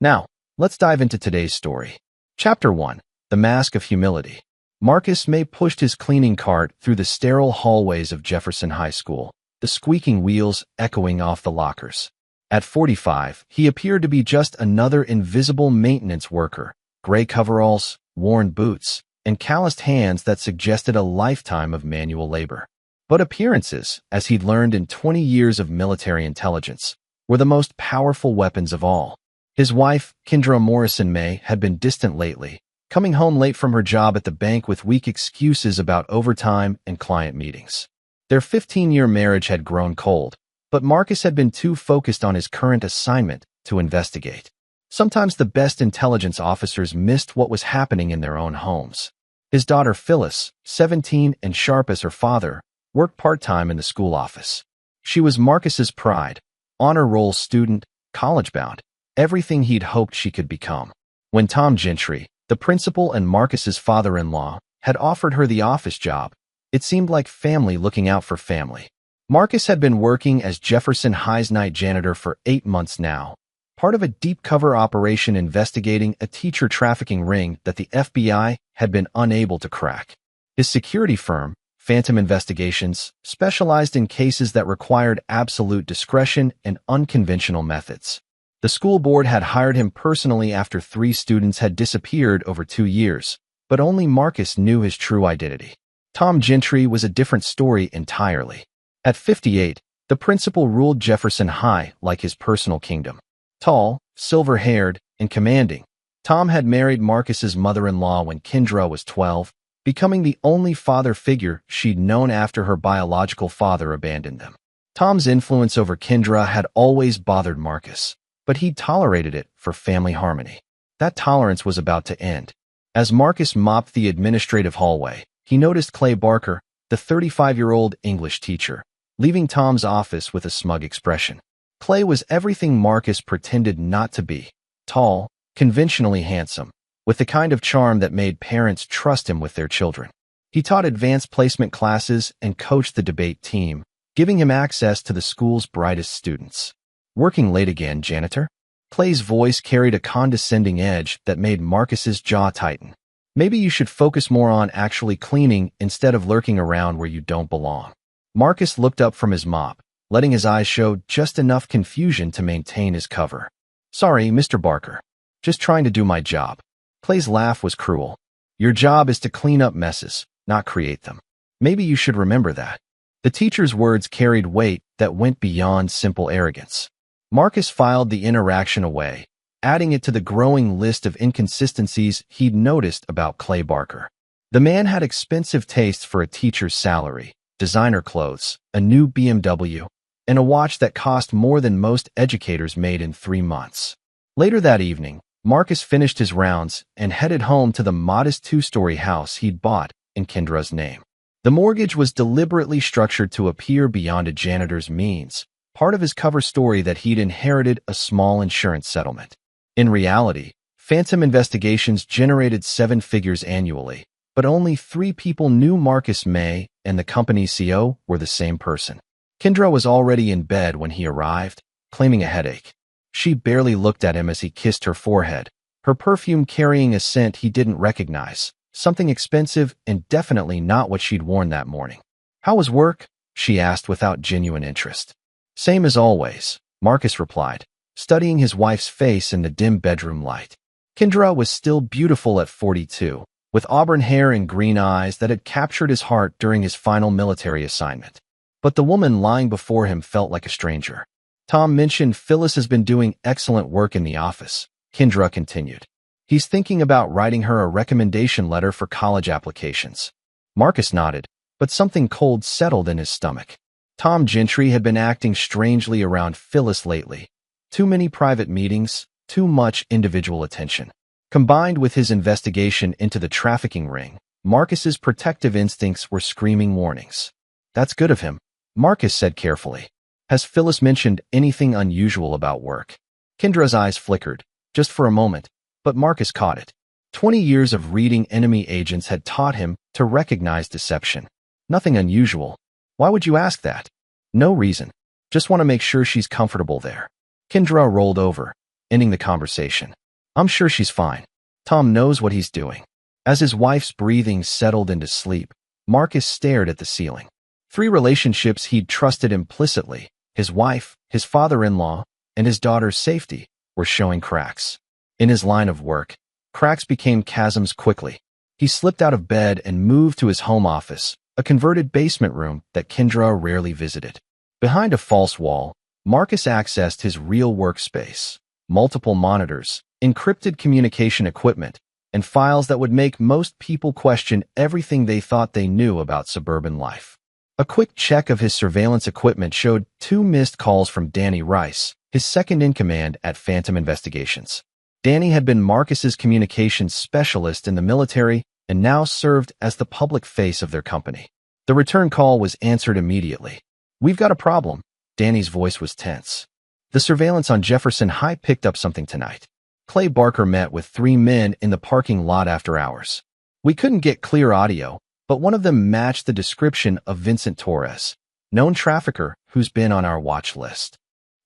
Now, let's dive into today's story. Chapter 1. The Mask of Humility. Marcus May pushed his cleaning cart through the sterile hallways of Jefferson High School, the squeaking wheels echoing off the lockers. At 45, he appeared to be just another invisible maintenance worker, gray coveralls, worn boots, and calloused hands that suggested a lifetime of manual labor. But appearances, as he'd learned in 20 years of military intelligence, were the most powerful weapons of all. His wife, Kendra Morrison May, had been distant lately, coming home late from her job at the bank with weak excuses about overtime and client meetings. Their 15-year marriage had grown cold, but Marcus had been too focused on his current assignment to investigate. Sometimes the best intelligence officers missed what was happening in their own homes. His daughter Phyllis, 17 and sharp as her father, worked part-time in the school office. She was Marcus's pride, honor roll student, college-bound, everything he'd hoped she could become. When Tom Gentry, the principal and Marcus's father-in-law, had offered her the office job, it seemed like family looking out for family. Marcus had been working as Jefferson High's night janitor for 8 months now, part of a deep-cover operation investigating a teacher trafficking ring that the FBI had been unable to crack. His security firm, Phantom Investigations, specialized in cases that required absolute discretion and unconventional methods. The school board had hired him personally after 3 students had disappeared over 2 years, but only Marcus knew his true identity. Tom Gentry was a different story entirely. At 58, the principal ruled Jefferson High like his personal kingdom. Tall, silver-haired, and commanding, Tom had married Marcus's mother-in-law when Kendra was 12, becoming the only father figure she'd known after her biological father abandoned them. Tom's influence over Kendra had always bothered Marcus, but he'd tolerated it for family harmony. That tolerance was about to end. As Marcus mopped the administrative hallway, he noticed Clay Barker, the 35-year-old English teacher, leaving Tom's office with a smug expression. Clay was everything Marcus pretended not to be: tall, conventionally handsome, with the kind of charm that made parents trust him with their children. He taught advanced placement classes and coached the debate team, giving him access to the school's brightest students. "Working late again, janitor?" Clay's voice carried a condescending edge that made Marcus's jaw tighten. "Maybe you should focus more on actually cleaning instead of lurking around where you don't belong." Marcus looked up from his mop, letting his eyes show just enough confusion to maintain his cover. "Sorry, Mr. Barker. Just trying to do my job." Clay's laugh was cruel. "Your job is to clean up messes, not create them. Maybe you should remember that." The teacher's words carried weight that went beyond simple arrogance. Marcus filed the interaction away, adding it to the growing list of inconsistencies he'd noticed about Clay Barker. The man had expensive tastes for a teacher's salary, designer clothes, a new BMW, and a watch that cost more than most educators made in 3 months. Later that evening, Marcus finished his rounds and headed home to the modest 2-story house he'd bought in Kendra's name. The mortgage was deliberately structured to appear beyond a janitor's means, part of his cover story that he'd inherited a small insurance settlement. In reality, Phantom Investigations generated 7 figures annually, but only 3 people knew Marcus May and the company's CEO were the same person. Kendra was already in bed when he arrived, claiming a headache. She barely looked at him as he kissed her forehead, her perfume carrying a scent he didn't recognize, something expensive and definitely not what she'd worn that morning. "How was work?" she asked without genuine interest. "Same as always," Marcus replied, studying his wife's face in the dim bedroom light. Kendra was still beautiful at 42, with auburn hair and green eyes that had captured his heart during his final military assignment. But the woman lying before him felt like a stranger. "Tom mentioned Phyllis has been doing excellent work in the office," Kendra continued. "He's thinking about writing her a recommendation letter for college applications." Marcus nodded, but something cold settled in his stomach. Tom Gentry had been acting strangely around Phyllis lately. Too many private meetings, too much individual attention. Combined with his investigation into the trafficking ring, Marcus's protective instincts were screaming warnings. "That's good of him," Marcus said carefully. "Has Phyllis mentioned anything unusual about work?" Kendra's eyes flickered, just for a moment, but Marcus caught it. 20 years of reading enemy agents had taught him to recognize deception. "Nothing unusual. Why would you ask that?" "No reason. Just want to make sure she's comfortable there." Kendra rolled over, ending the conversation. I'm sure she's fine. Tom knows what he's doing. As his wife's breathing settled into sleep, Marcus stared at the ceiling. 3 relationships he'd trusted implicitly, his wife, his father-in-law, and his daughter's safety, were showing cracks. In his line of work, cracks became chasms quickly. He slipped out of bed and moved to his home office, a converted basement room that Kendra rarely visited. Behind a false wall, Marcus accessed his real workspace, multiple monitors, encrypted communication equipment, and files that would make most people question everything they thought they knew about suburban life. A quick check of his surveillance equipment showed 2 missed calls from Danny Rice, his second-in-command at Phantom Investigations. Danny had been Marcus's communications specialist in the military and now served as the public face of their company. The return call was answered immediately. "We've got a problem." Danny's voice was tense. "The surveillance on Jefferson High picked up something tonight. Clay Barker met with 3 men in the parking lot after hours. We couldn't get clear audio, but one of them matched the description of Vincent Torres, known trafficker who's been on our watch list."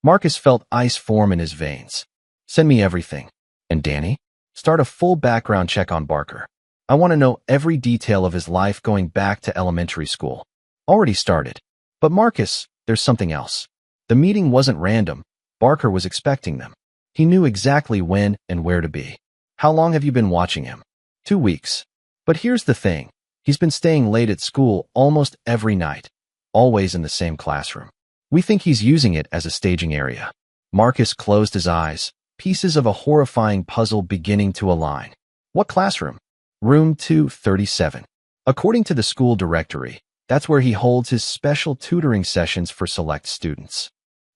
Marcus felt ice form in his veins. "Send me everything." "And Danny? Start a full background check on Barker. I want to know every detail of his life going back to elementary school." "Already started." "But Marcus, there's something else. The meeting wasn't random. Barker was expecting them. He knew exactly when and where to be." "How long have you been watching him?" 2 weeks. But here's the thing. He's been staying late at school almost every night, always in the same classroom. We think he's using it as a staging area." Marcus closed his eyes, pieces of a horrifying puzzle beginning to align. "What classroom?" "Room 237. According to the school directory, that's where he holds his special tutoring sessions for select students.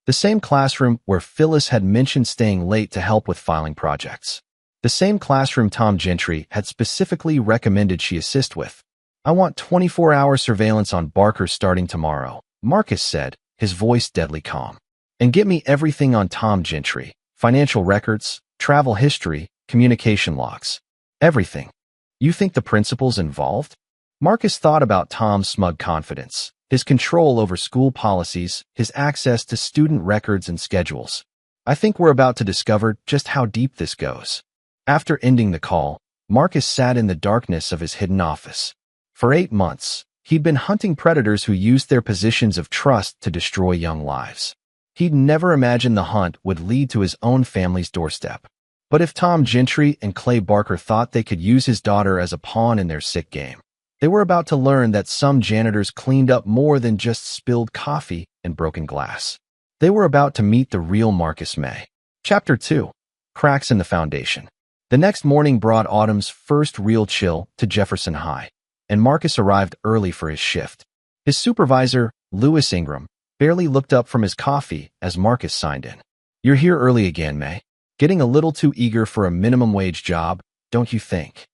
The same classroom where Phyllis had mentioned staying late to help with filing projects. The same classroom Tom Gentry had specifically recommended she assist with. "I want 24-hour surveillance on Barker starting tomorrow," Marcus said, his voice deadly calm. "And get me everything on Tom Gentry, financial records, travel history, communication logs. Everything." "You think the principal's involved?" Marcus thought about Tom's smug confidence, his control over school policies, his access to student records and schedules. "I think we're about to discover just how deep this goes." After ending the call, Marcus sat in the darkness of his hidden office. For 8 months, he'd been hunting predators who used their positions of trust to destroy young lives. He'd never imagined the hunt would lead to his own family's doorstep. But if Tom Gentry and Clay Barker thought they could use his daughter as a pawn in their sick game, they were about to learn that some janitors cleaned up more than just spilled coffee and broken glass. They were about to meet the real Marcus May. Chapter 2. Cracks in the Foundation. The next morning brought autumn's first real chill to Jefferson High, and Marcus arrived early for his shift. His supervisor, Lewis Ingram, barely looked up from his coffee as Marcus signed in. "You're here early again, May. Getting a little too eager for a minimum wage job, don't you think?"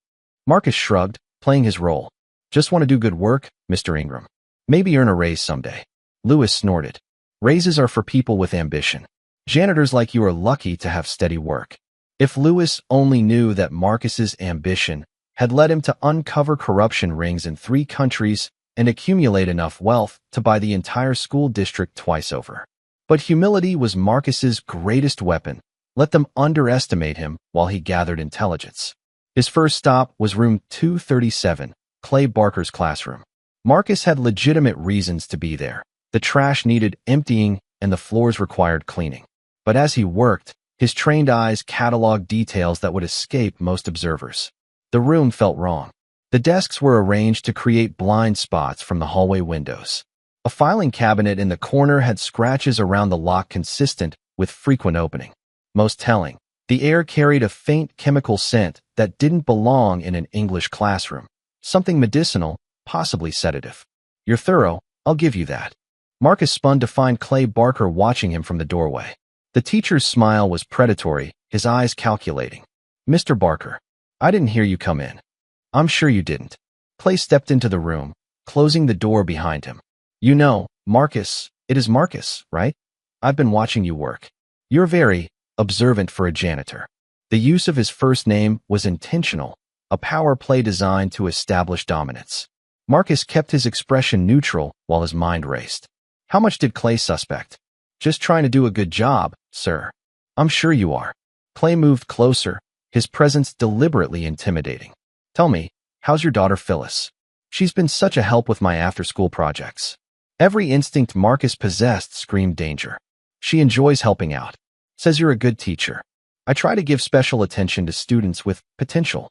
Marcus shrugged, playing his role. "Just want to do good work, Mr. Ingram. Maybe earn a raise someday." Lewis snorted. "Raises are for people with ambition. Janitors like you are lucky to have steady work." If Lewis only knew that Marcus's ambition had led him to uncover corruption rings in 3 countries and accumulate enough wealth to buy the entire school district twice over. But humility was Marcus's greatest weapon. Let them underestimate him while he gathered intelligence. His first stop was room 237, Clay Barker's classroom. Marcus had legitimate reasons to be there. The trash needed emptying and the floors required cleaning. But as he worked, his trained eyes cataloged details that would escape most observers. The room felt wrong. The desks were arranged to create blind spots from the hallway windows. A filing cabinet in the corner had scratches around the lock consistent with frequent opening. Most telling, the air carried a faint chemical scent that didn't belong in an English classroom. Something medicinal, possibly sedative. "You're thorough, I'll give you that." Marcus spun to find Clay Barker watching him from the doorway. The teacher's smile was predatory, his eyes calculating. "Mr. Barker, I didn't hear you come in." "I'm sure you didn't." Clay stepped into the room, closing the door behind him. "You know, Marcus, it is Marcus, right? I've been watching you work. You're very observant for a janitor." The use of his first name was intentional, a power play designed to establish dominance. Marcus kept his expression neutral while his mind raced. "How much did Clay suspect?" "Just trying to do a good job, sir." "I'm sure you are." Clay moved closer, his presence deliberately intimidating. Tell me, how's your daughter Phyllis? She's been such a help with my after-school projects. Every instinct Marcus possessed screamed danger. She enjoys helping out. Says you're a good teacher. I try to give special attention to students with potential.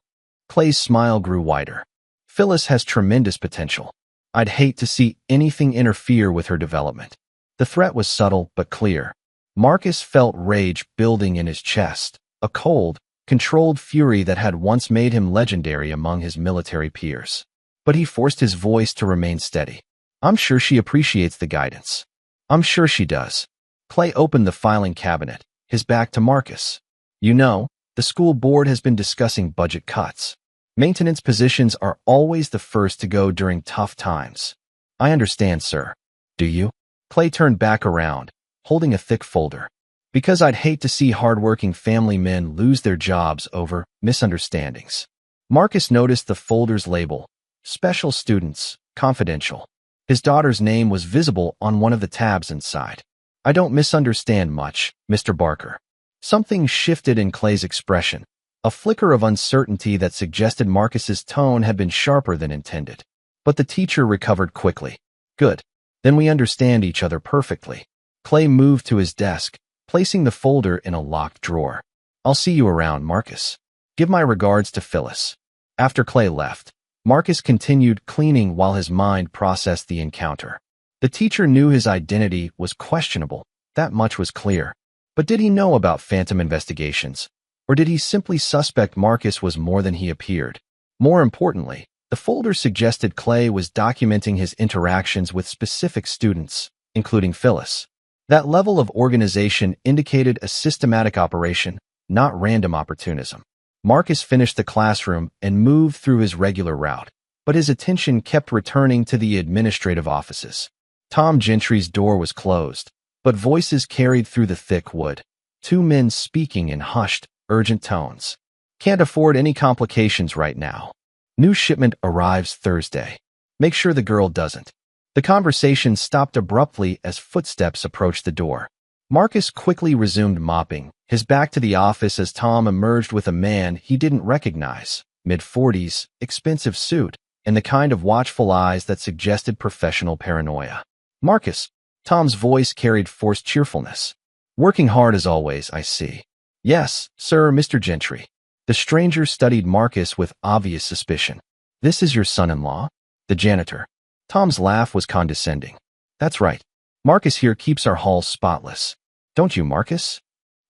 Clay's smile grew wider. Phyllis has tremendous potential. I'd hate to see anything interfere with her development. The threat was subtle but clear. Marcus felt rage building in his chest, a cold, controlled fury that had once made him legendary among his military peers. But he forced his voice to remain steady. I'm sure she appreciates the guidance. I'm sure she does. Clay opened the filing cabinet, his back to Marcus. You know, the school board has been discussing budget cuts. Maintenance positions are always the first to go during tough times. I understand, sir. Do you? Clay turned back around, holding a thick folder. Because I'd hate to see hardworking family men lose their jobs over misunderstandings. Marcus noticed the folder's label, Special Students, Confidential. His daughter's name was visible on one of the tabs inside. I don't misunderstand much, Mr. Barker. Something shifted in Clay's expression, a flicker of uncertainty that suggested Marcus's tone had been sharper than intended. But the teacher recovered quickly. Good. Then we understand each other perfectly. Clay moved to his desk, placing the folder in a locked drawer. I'll see you around, Marcus. Give my regards to Phyllis. After Clay left, Marcus continued cleaning while his mind processed the encounter. The teacher knew his identity was questionable, that much was clear. But did he know about phantom investigations? Or did he simply suspect Marcus was more than he appeared? More importantly, the folder suggested Clay was documenting his interactions with specific students, including Phyllis. That level of organization indicated a systematic operation, not random opportunism. Marcus finished the classroom and moved through his regular route, but his attention kept returning to the administrative offices. Tom Gentry's door was closed, but voices carried through the thick wood. Two men speaking in hushed, urgent tones. Can't afford any complications right now. New shipment arrives Thursday. Make sure the girl doesn't. The conversation stopped abruptly as footsteps approached the door. Marcus quickly resumed mopping, his back to the office as Tom emerged with a man he didn't recognize, mid-40s, expensive suit, and the kind of watchful eyes that suggested professional paranoia. Marcus, Tom's voice carried forced cheerfulness. Working hard as always, I see. Yes, sir, Mr. Gentry. The stranger studied Marcus with obvious suspicion. This is your son-in-law? The janitor. Tom's laugh was condescending. That's right. Marcus here keeps our halls spotless. Don't you, Marcus?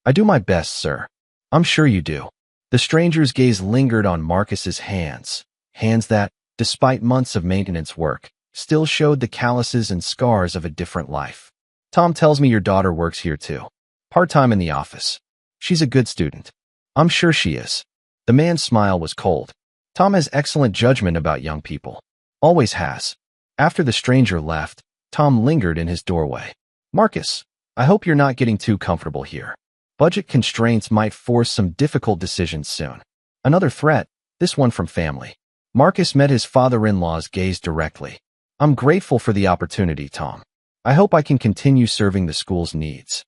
I do my best, sir. I'm sure you do. The stranger's gaze lingered on Marcus's hands. Hands that, despite months of maintenance work, still showed the calluses and scars of a different life. Tom tells me your daughter works here too. Part-time in the office. She's a good student. I'm sure she is. The man's smile was cold. Tom has excellent judgment about young people. Always has. After the stranger left, Tom lingered in his doorway. Marcus, I hope you're not getting too comfortable here. Budget constraints might force some difficult decisions soon. Another threat, this one from family. Marcus met his father-in-law's gaze directly. I'm grateful for the opportunity, Tom. I hope I can continue serving the school's needs.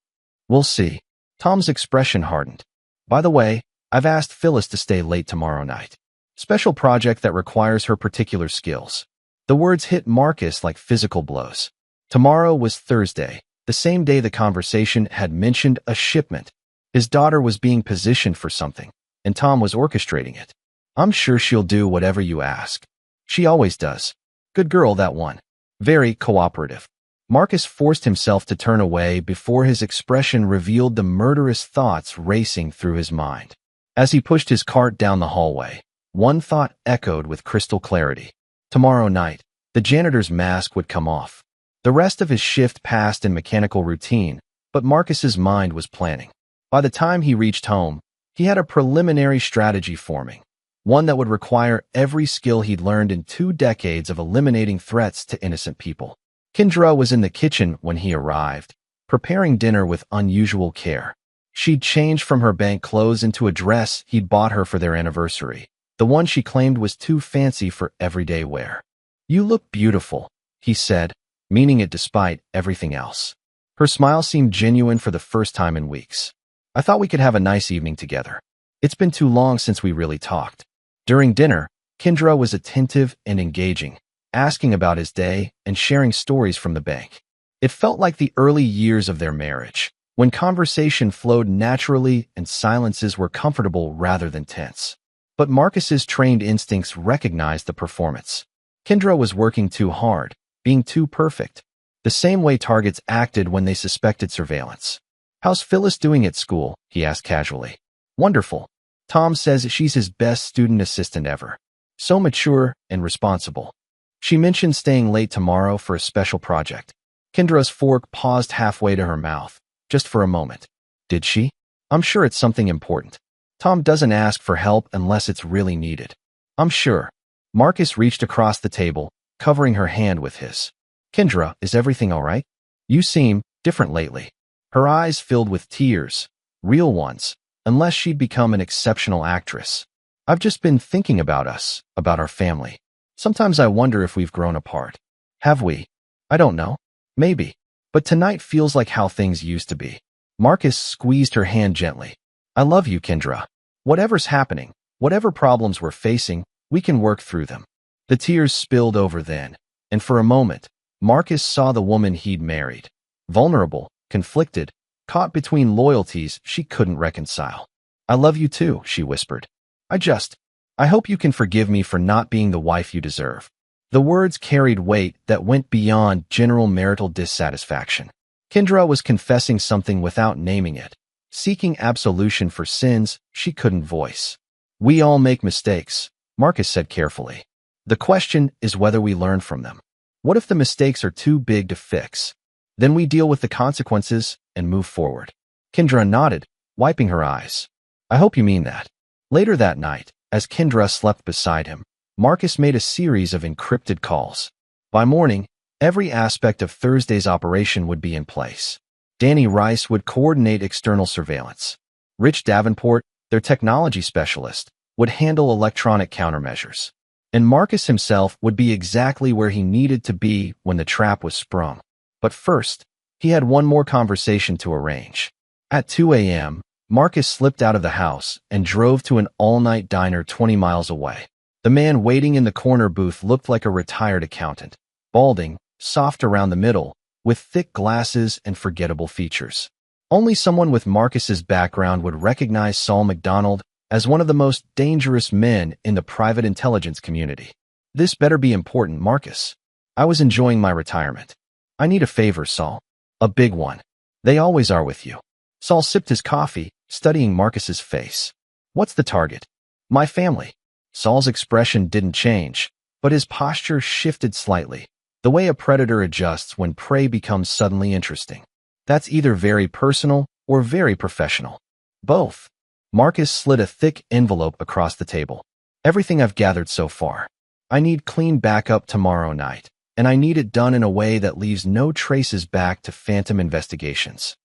We'll see. Tom's expression hardened. By the way, I've asked Phyllis to stay late tomorrow night. Special project that requires her particular skills. The words hit Marcus like physical blows. Tomorrow was Thursday, the same day the conversation had mentioned a shipment. His daughter was being positioned for something, and Tom was orchestrating it. I'm sure she'll do whatever you ask. She always does. Good girl, that one. Very cooperative. Marcus forced himself to turn away before his expression revealed the murderous thoughts racing through his mind. As he pushed his cart down the hallway, one thought echoed with crystal clarity. Tomorrow night, the janitor's mask would come off. The rest of his shift passed in mechanical routine, but Marcus's mind was planning. By the time he reached home, he had a preliminary strategy forming, one that would require every skill he'd learned in 2 decades of eliminating threats to innocent people. Kendra was in the kitchen when he arrived, preparing dinner with unusual care. She'd changed from her bank clothes into a dress he'd bought her for their anniversary, the one she claimed was too fancy for everyday wear. You look beautiful, he said, meaning it despite everything else. Her smile seemed genuine for the first time in weeks. I thought we could have a nice evening together. It's been too long since we really talked. During dinner, Kendra was attentive and engaging, asking about his day and sharing stories from the bank. It felt like the early years of their marriage, when conversation flowed naturally and silences were comfortable rather than tense. But Marcus's trained instincts recognized the performance. Kendra was working too hard, being too perfect, the same way targets acted when they suspected surveillance. "How's Phyllis doing at school?" he asked casually. "Wonderful. Tom says she's his best student assistant ever. So mature and responsible. She mentioned staying late tomorrow for a special project." Kendra's fork paused halfway to her mouth, just for a moment. "Did she? I'm sure it's something important. Tom doesn't ask for help unless it's really needed. I'm sure." Marcus reached across the table, covering her hand with his. "Kendra, is everything all right? You seem different lately." Her eyes filled with tears, real ones, unless she'd become an exceptional actress. "I've just been thinking about us, about our family. Sometimes I wonder if we've grown apart. Have we? I don't know. Maybe. But tonight feels like how things used to be." Marcus squeezed her hand gently. "I love you, Kendra. Whatever's happening, whatever problems we're facing, we can work through them." The tears spilled over then, and for a moment, Marcus saw the woman he'd married. Vulnerable, conflicted, caught between loyalties she couldn't reconcile. "I love you too," she whispered. I hope you can forgive me for not being the wife you deserve." The words carried weight that went beyond general marital dissatisfaction. Kendra was confessing something without naming it, seeking absolution for sins she couldn't voice. "We all make mistakes," Marcus said carefully. "The question is whether we learn from them. What if the mistakes are too big to fix? Then we deal with the consequences and move forward." Kendra nodded, wiping her eyes. "I hope you mean that." Later that night, as Kendra slept beside him, Marcus made a series of encrypted calls. By morning, every aspect of Thursday's operation would be in place. Danny Rice would coordinate external surveillance. Rich Davenport, their technology specialist, would handle electronic countermeasures. And Marcus himself would be exactly where he needed to be when the trap was sprung. But first, he had one more conversation to arrange. At 2 a.m., Marcus slipped out of the house and drove to an all-night diner 20 miles away. The man waiting in the corner booth looked like a retired accountant, balding, soft around the middle, with thick glasses and forgettable features. Only someone with Marcus's background would recognize Saul McDonald as one of the most dangerous men in the private intelligence community. "This better be important, Marcus. I was enjoying my retirement. I need a favor, Saul. A big one. They always are with you." Saul sipped his coffee, studying Marcus's face. "What's the target?" "My family." Saul's expression didn't change, but his posture shifted slightly, the way a predator adjusts when prey becomes suddenly interesting. "That's either very personal or very professional." "Both." Marcus slid a thick envelope across the table. "Everything I've gathered so far. I need clean backup tomorrow night, and I need it done in a way that leaves no traces back to phantom investigations."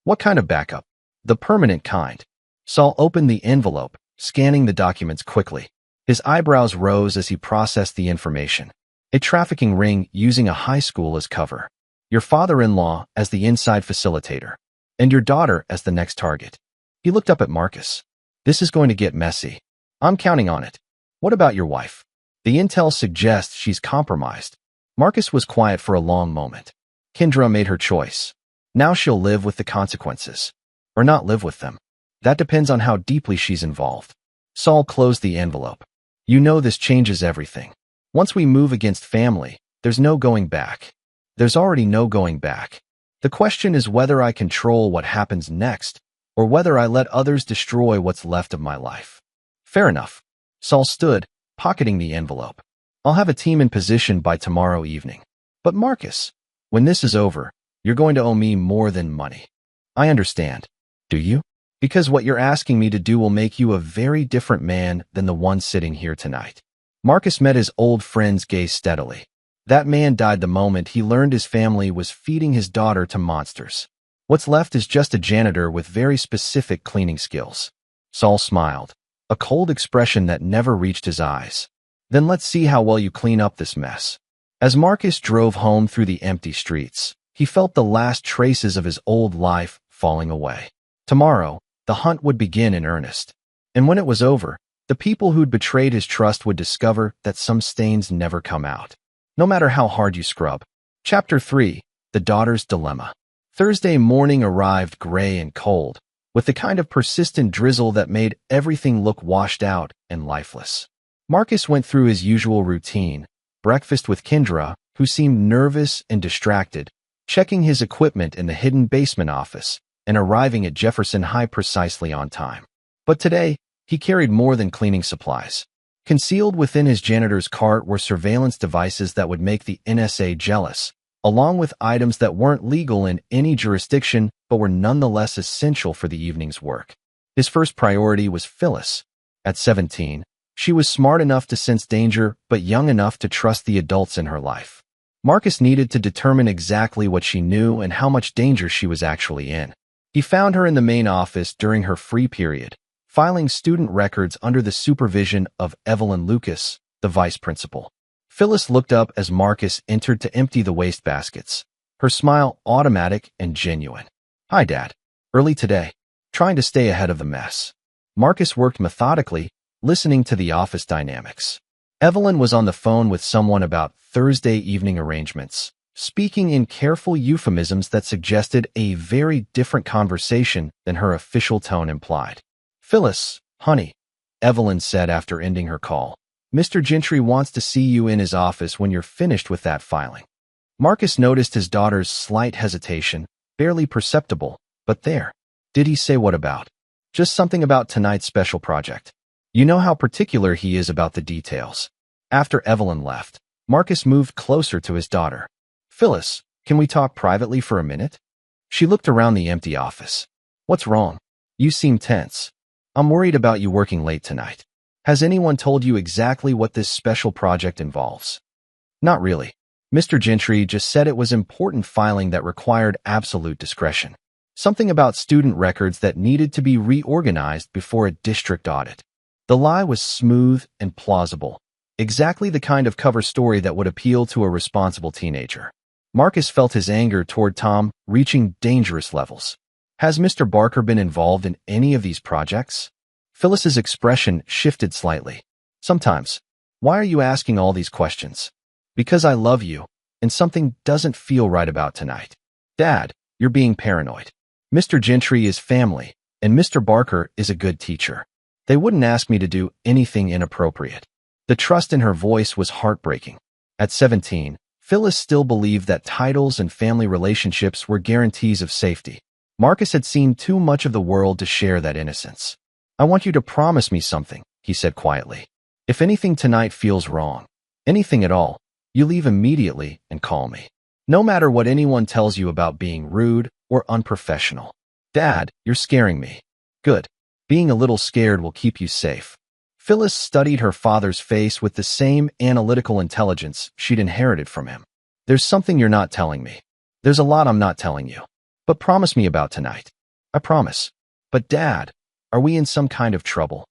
"What kind of backup?" "The permanent kind." Saul opened the envelope, scanning the documents quickly. His eyebrows rose as he processed the information. A trafficking ring using a high school as cover. Your father-in-law as the inside facilitator. And your daughter as the next target. He looked up at Marcus. "This is going to get messy. I'm counting on it. What about your wife?" "The intel suggests she's compromised." Marcus was quiet for a long moment. Kendra made her choice. Now she'll live with the consequences. Or not live with them. That depends on how deeply she's involved. Saul closed the envelope. "You know this changes everything. Once we move against family, there's no going back. There's already no going back. The question is whether I control what happens next, or whether I let others destroy what's left of my life." "Fair enough." Saul stood, pocketing the envelope. "I'll have a team in position by tomorrow evening. But Marcus, when this is over, you're going to owe me more than money." "I understand." "Do you?" "Because what you're asking me to do will make you a very different man than the one sitting here tonight." Marcus met his old friend's gaze steadily. That man died the moment he learned his family was feeding his daughter to monsters. What's left is just a janitor with very specific cleaning skills. Saul smiled, a cold expression that never reached his eyes. "Then let's see how well you clean up this mess." As Marcus drove home through the empty streets, he felt the last traces of his old life falling away. Tomorrow, the hunt would begin in earnest. And when it was over, the people who'd betrayed his trust would discover that some stains never come out, no matter how hard you scrub. Chapter 3. The Daughter's Dilemma. Thursday morning arrived gray and cold, with the kind of persistent drizzle that made everything look washed out and lifeless. Marcus went through his usual routine, breakfast with Kendra, who seemed nervous and distracted, checking his equipment in the hidden basement office, and arriving at Jefferson High precisely on time. But today, he carried more than cleaning supplies. Concealed within his janitor's cart were surveillance devices that would make the NSA jealous, along with items that weren't legal in any jurisdiction but were nonetheless essential for the evening's work. His first priority was Phyllis. At 17, she was smart enough to sense danger but young enough to trust the adults in her life. Marcus needed to determine exactly what she knew and how much danger she was actually in. He found her in the main office during her free period, filing student records under the supervision of Evelyn Lucas, the vice principal. Phyllis looked up as Marcus entered to empty the waste baskets, her smile automatic and genuine. "Hi, Dad. Early today. Trying to stay ahead of the mess." Marcus worked methodically, listening to the office dynamics. Evelyn was on the phone with someone about Thursday evening arrangements, speaking in careful euphemisms that suggested a very different conversation than her official tone implied. "Phyllis, honey," Evelyn said after ending her call, "Mr. Gentry wants to see you in his office when you're finished with that filing." Marcus noticed his daughter's slight hesitation, barely perceptible, but there. "Did he say what about?" "Just something about tonight's special project. You know how particular he is about the details." After Evelyn left, Marcus moved closer to his daughter. "Phyllis, can we talk privately for a minute?" She looked around the empty office. "What's wrong? You seem tense." "I'm worried about you working late tonight. Has anyone told you exactly what this special project involves?" "Not really. Mr. Gentry just said it was important filing that required absolute discretion. Something about student records that needed to be reorganized before a district audit." The lie was smooth and plausible, exactly the kind of cover story that would appeal to a responsible teenager. Marcus felt his anger toward Tom reaching dangerous levels. "Has Mr. Barker been involved in any of these projects?" Phyllis's expression shifted slightly. "Sometimes. Why are you asking all these questions?" "Because I love you, and something doesn't feel right about tonight." "Dad, you're being paranoid. Mr. Gentry is family, and Mr. Barker is a good teacher. They wouldn't ask me to do anything inappropriate." The trust in her voice was heartbreaking. At 17, Phyllis still believed that titles and family relationships were guarantees of safety. Marcus had seen too much of the world to share that innocence. "I want you to promise me something," he said quietly. "If anything tonight feels wrong, anything at all, you leave immediately and call me. No matter what anyone tells you about being rude or unprofessional." "Dad, you're scaring me." "Good. Being a little scared will keep you safe." Phyllis studied her father's face with the same analytical intelligence she'd inherited from him. "There's something you're not telling me. There's a lot I'm not telling you. But promise me about tonight." "I promise." "But Dad, are we in some kind of trouble?"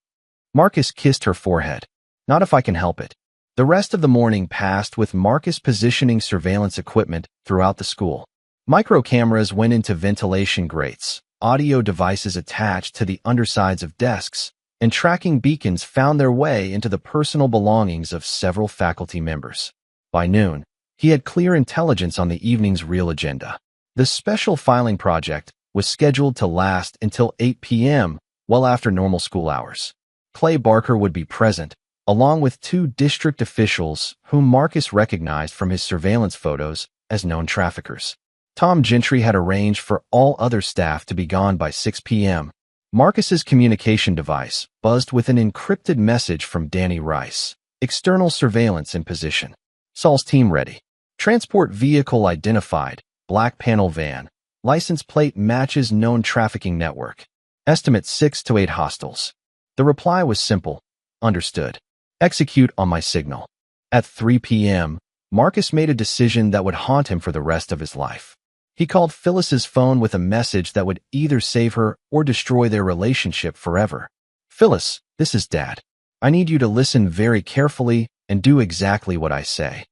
Marcus kissed her forehead. "Not if I can help it." The rest of the morning passed with Marcus positioning surveillance equipment throughout the school. Micro cameras went into ventilation grates, audio devices attached to the undersides of desks, and tracking beacons found their way into the personal belongings of several faculty members. By noon, he had clear intelligence on the evening's real agenda. The special filing project was scheduled to last until 8 p.m., well after normal school hours. Clay Barker would be present, along with 2 district officials whom Marcus recognized from his surveillance photos as known traffickers. Tom Gentry had arranged for all other staff to be gone by 6 p.m. Marcus's communication device buzzed with an encrypted message from Danny Rice. "External surveillance in position. Saul's team ready. Transport vehicle identified. Black panel van. License plate matches known trafficking network. Estimate 6 to 8 hostiles." The reply was simple. "Understood. Execute on my signal." At 3 p.m., Marcus made a decision that would haunt him for the rest of his life. He called Phyllis's phone with a message that would either save her or destroy their relationship forever. "Phyllis, this is Dad. I need you to listen very carefully and do exactly what I say."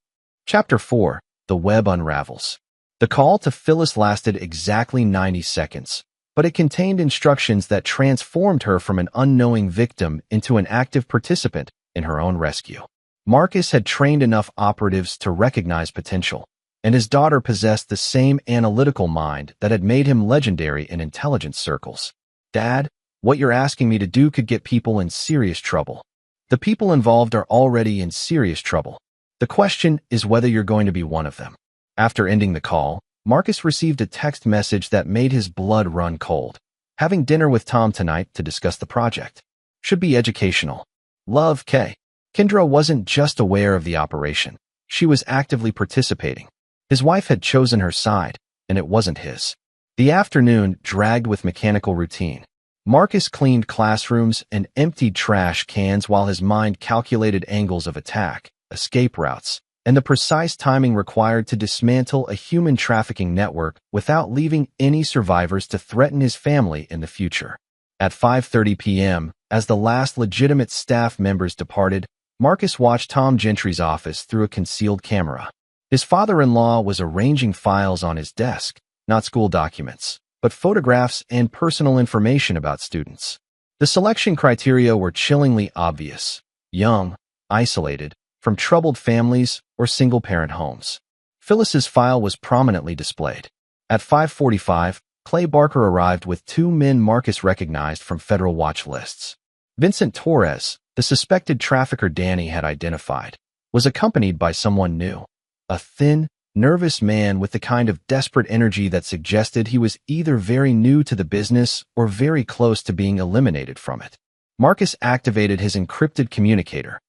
Chapter 4. The Web Unravels. The call to Phyllis lasted exactly 90 seconds, but it contained instructions that transformed her from an unknowing victim into an active participant in her own rescue. Marcus had trained enough operatives to recognize potential, and his daughter possessed the same analytical mind that had made him legendary in intelligence circles. "Dad, what you're asking me to do could get people in serious trouble. The people involved are already in serious trouble. The question is whether you're going to be one of them." After ending the call, Marcus received a text message that made his blood run cold. "Having dinner with Tom tonight to discuss the project. Should be educational. Love, K." Kendra wasn't just aware of the operation. She was actively participating. His wife had chosen her side, and it wasn't his. The afternoon dragged with mechanical routine. Marcus cleaned classrooms and emptied trash cans while his mind calculated angles of attack, escape routes, and the precise timing required to dismantle a human trafficking network without leaving any survivors to threaten his family in the future. At 5:30 p.m., as the last legitimate staff members departed, Marcus watched Tom Gentry's office through a concealed camera. His father-in-law was arranging files on his desk, not school documents, but photographs and personal information about students. The selection criteria were chillingly obvious: young, isolated, from troubled families or single-parent homes. Phyllis's file was prominently displayed. At 5:45, Clay Barker arrived with two men Marcus recognized from federal watch lists. Vincent Torres, the suspected trafficker Danny had identified, was accompanied by someone new. A thin, nervous man with the kind of desperate energy that suggested he was either very new to the business or very close to being eliminated from it. Marcus activated his encrypted communicator.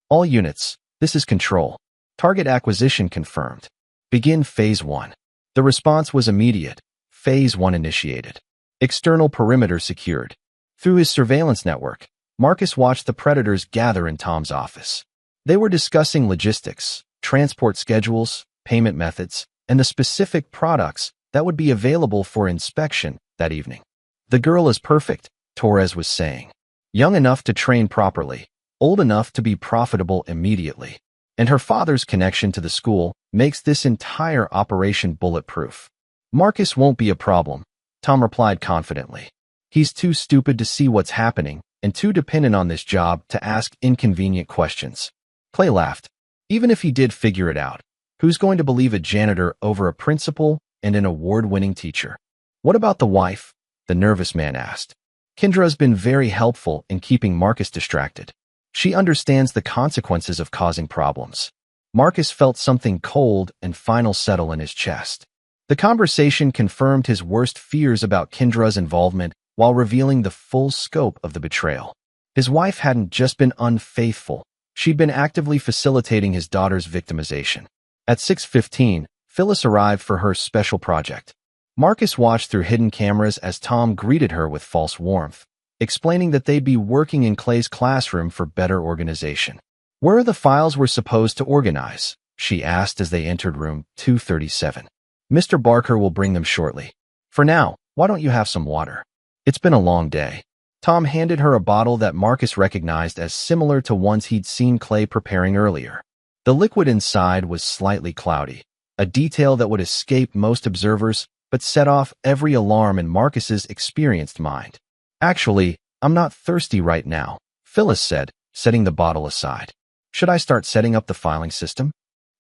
"All units, this is Control. Target acquisition confirmed. Begin Phase 1. The response was immediate. Phase 1 initiated. External perimeter secured. Through his surveillance network, Marcus watched the predators gather in Tom's office. They were discussing logistics, transport schedules, payment methods, and the specific products that would be available for inspection that evening. "The girl is perfect," Torres was saying. "Young enough to train properly, old enough to be profitable immediately. And her father's connection to the school makes this entire operation bulletproof." "Marcus won't be a problem," Tom replied confidently. "He's too stupid to see what's happening and too dependent on this job to ask inconvenient questions." Clay laughed. "Even if he did figure it out, who's going to believe a janitor over a principal and an award-winning teacher?" "What about the wife?" the nervous man asked. "Kendra's been very helpful in keeping Marcus distracted. She understands the consequences of causing problems." Marcus felt something cold and final settle in his chest. The conversation confirmed his worst fears about Kendra's involvement while revealing the full scope of the betrayal. His wife hadn't just been unfaithful, she'd been actively facilitating his daughter's victimization. At 6:15, Phyllis arrived for her special project. Marcus watched through hidden cameras as Tom greeted her with false warmth, explaining that they'd be working in Clay's classroom for better organization. "Where are the files we're supposed to organize?" she asked as they entered room 237. "Mr. Barker will bring them shortly. For now, why don't you have some water? It's been a long day." Tom handed her a bottle that Marcus recognized as similar to ones he'd seen Clay preparing earlier. The liquid inside was slightly cloudy, a detail that would escape most observers but set off every alarm in Marcus's experienced mind. "Actually, I'm not thirsty right now," Phyllis said, setting the bottle aside. "Should I start setting up the filing system?"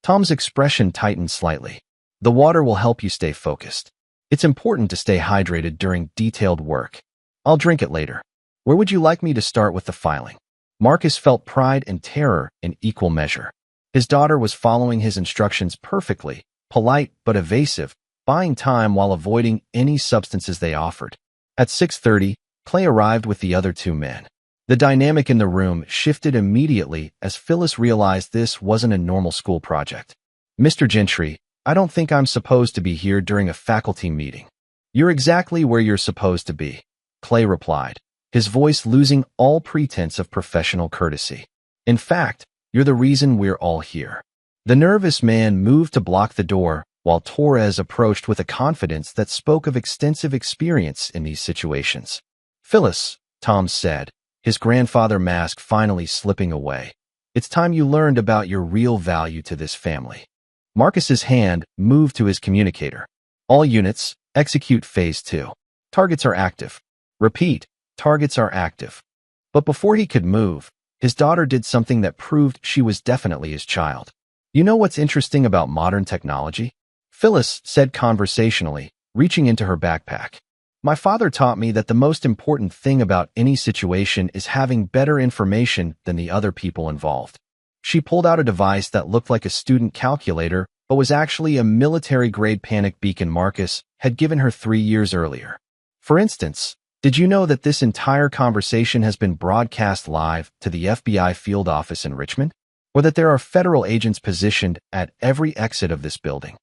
Tom's expression tightened slightly. "The water will help you stay focused. It's important to stay hydrated during detailed work. I'll drink it later. Where would you like me to start with the filing?" Marcus felt pride and terror in equal measure. His daughter was following his instructions perfectly, polite but evasive, buying time while avoiding any substances they offered. At 6:30, Clay arrived with the other two men. The dynamic in the room shifted immediately as Phyllis realized this wasn't a normal school project. "Mr. Gentry, I don't think I'm supposed to be here during a faculty meeting." "You're exactly where you're supposed to be," Clay replied, his voice losing all pretense of professional courtesy. "In fact, you're the reason we're all here." The nervous man moved to block the door, while Torres approached with a confidence that spoke of extensive experience in these situations. "Phyllis," Tom said, his grandfather mask finally slipping away, "it's time you learned about your real value to this family." Marcus's hand moved to his communicator. "All units, execute Phase 2. Targets are active. Repeat, targets are active. But before he could move, his daughter did something that proved she was definitely his child. You know what's interesting about modern technology? Phyllis said conversationally, reaching into her backpack. My father taught me that the most important thing about any situation is having better information than the other people involved. She pulled out a device that looked like a student calculator, but was actually a military-grade panic beacon Marcus had given her 3 years earlier. For instance, did you know that this entire conversation has been broadcast live to the FBI field office in Richmond? Or that there are federal agents positioned at every exit of this building?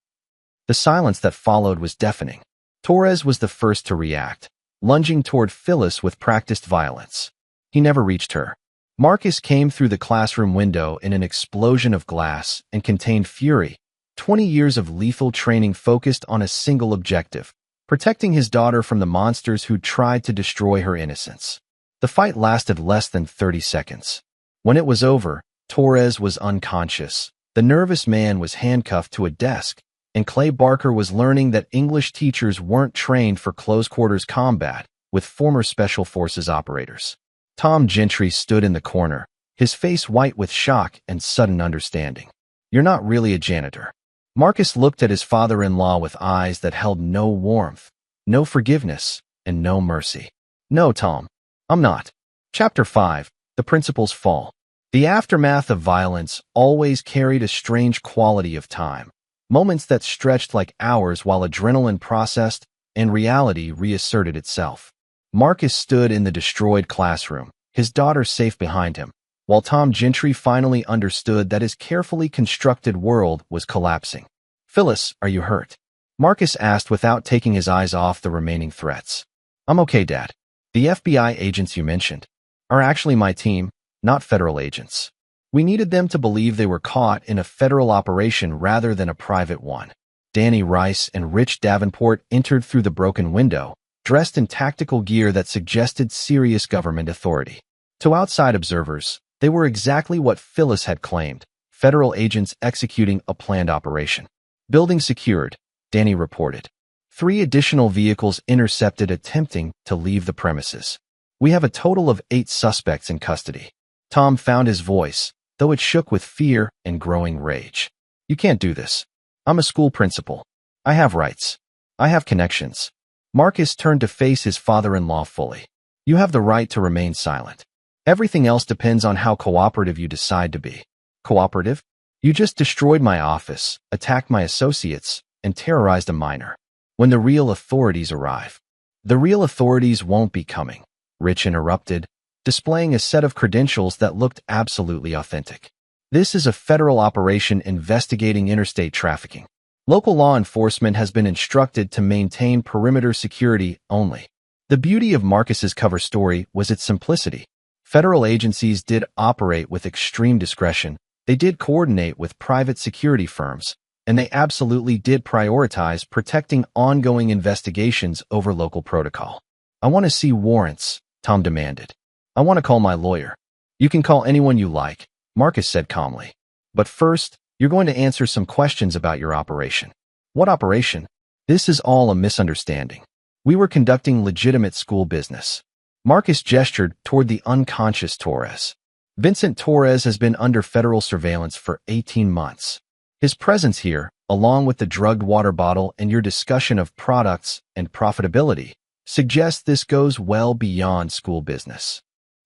The silence that followed was deafening. Torres was the first to react, lunging toward Phyllis with practiced violence. He never reached her. Marcus came through the classroom window in an explosion of glass and contained fury, 20 years of lethal training focused on a single objective: protecting his daughter from the monsters who tried to destroy her innocence. The fight lasted less than 30 seconds. When it was over, Torres was unconscious. The nervous man was handcuffed to a desk, and Clay Barker was learning that English teachers weren't trained for close-quarters combat with former Special Forces operators. Tom Gentry stood in the corner, his face white with shock and sudden understanding. You're not really a janitor. Marcus looked at his father-in-law with eyes that held no warmth, no forgiveness, and no mercy. No, Tom, I'm not. Chapter 5, The Principal's Fall. The aftermath of violence always carried a strange quality of time, moments that stretched like hours while adrenaline processed and reality reasserted itself. Marcus stood in the destroyed classroom, his daughter safe behind him, while Tom Gentry finally understood that his carefully constructed world was collapsing. Phyllis, are you hurt? Marcus asked without taking his eyes off the remaining threats. I'm okay, Dad. The FBI agents you mentioned are actually my team, not federal agents. We needed them to believe they were caught in a federal operation rather than a private one. Danny Rice and Rich Davenport entered through the broken window, dressed in tactical gear that suggested serious government authority. To outside observers, they were exactly what Phyllis had claimed: federal agents executing a planned operation. Building secured, Danny reported. 3 additional vehicles intercepted attempting to leave the premises. We have a total of 8 suspects in custody. Tom found his voice, though it shook with fear and growing rage. You can't do this. I'm a school principal. I have rights. I have connections. Marcus turned to face his father-in-law fully. You have the right to remain silent. Everything else depends on how cooperative you decide to be. Cooperative? You just destroyed my office, attacked my associates, and terrorized a minor. When the real authorities arrive. The real authorities won't be coming, Rich interrupted, displaying a set of credentials that looked absolutely authentic. This is a federal operation investigating interstate trafficking. Local law enforcement has been instructed to maintain perimeter security only. The beauty of Marcus's cover story was its simplicity. Federal agencies did operate with extreme discretion, they did coordinate with private security firms, and they absolutely did prioritize protecting ongoing investigations over local protocol. I want to see warrants, Tom demanded. I want to call my lawyer. You can call anyone you like, Marcus said calmly. But first, you're going to answer some questions about your operation. What operation? This is all a misunderstanding. We were conducting legitimate school business. Marcus gestured toward the unconscious Torres. Vincent Torres has been under federal surveillance for 18 months. His presence here, along with the drugged water bottle and your discussion of products and profitability, suggests this goes well beyond school business.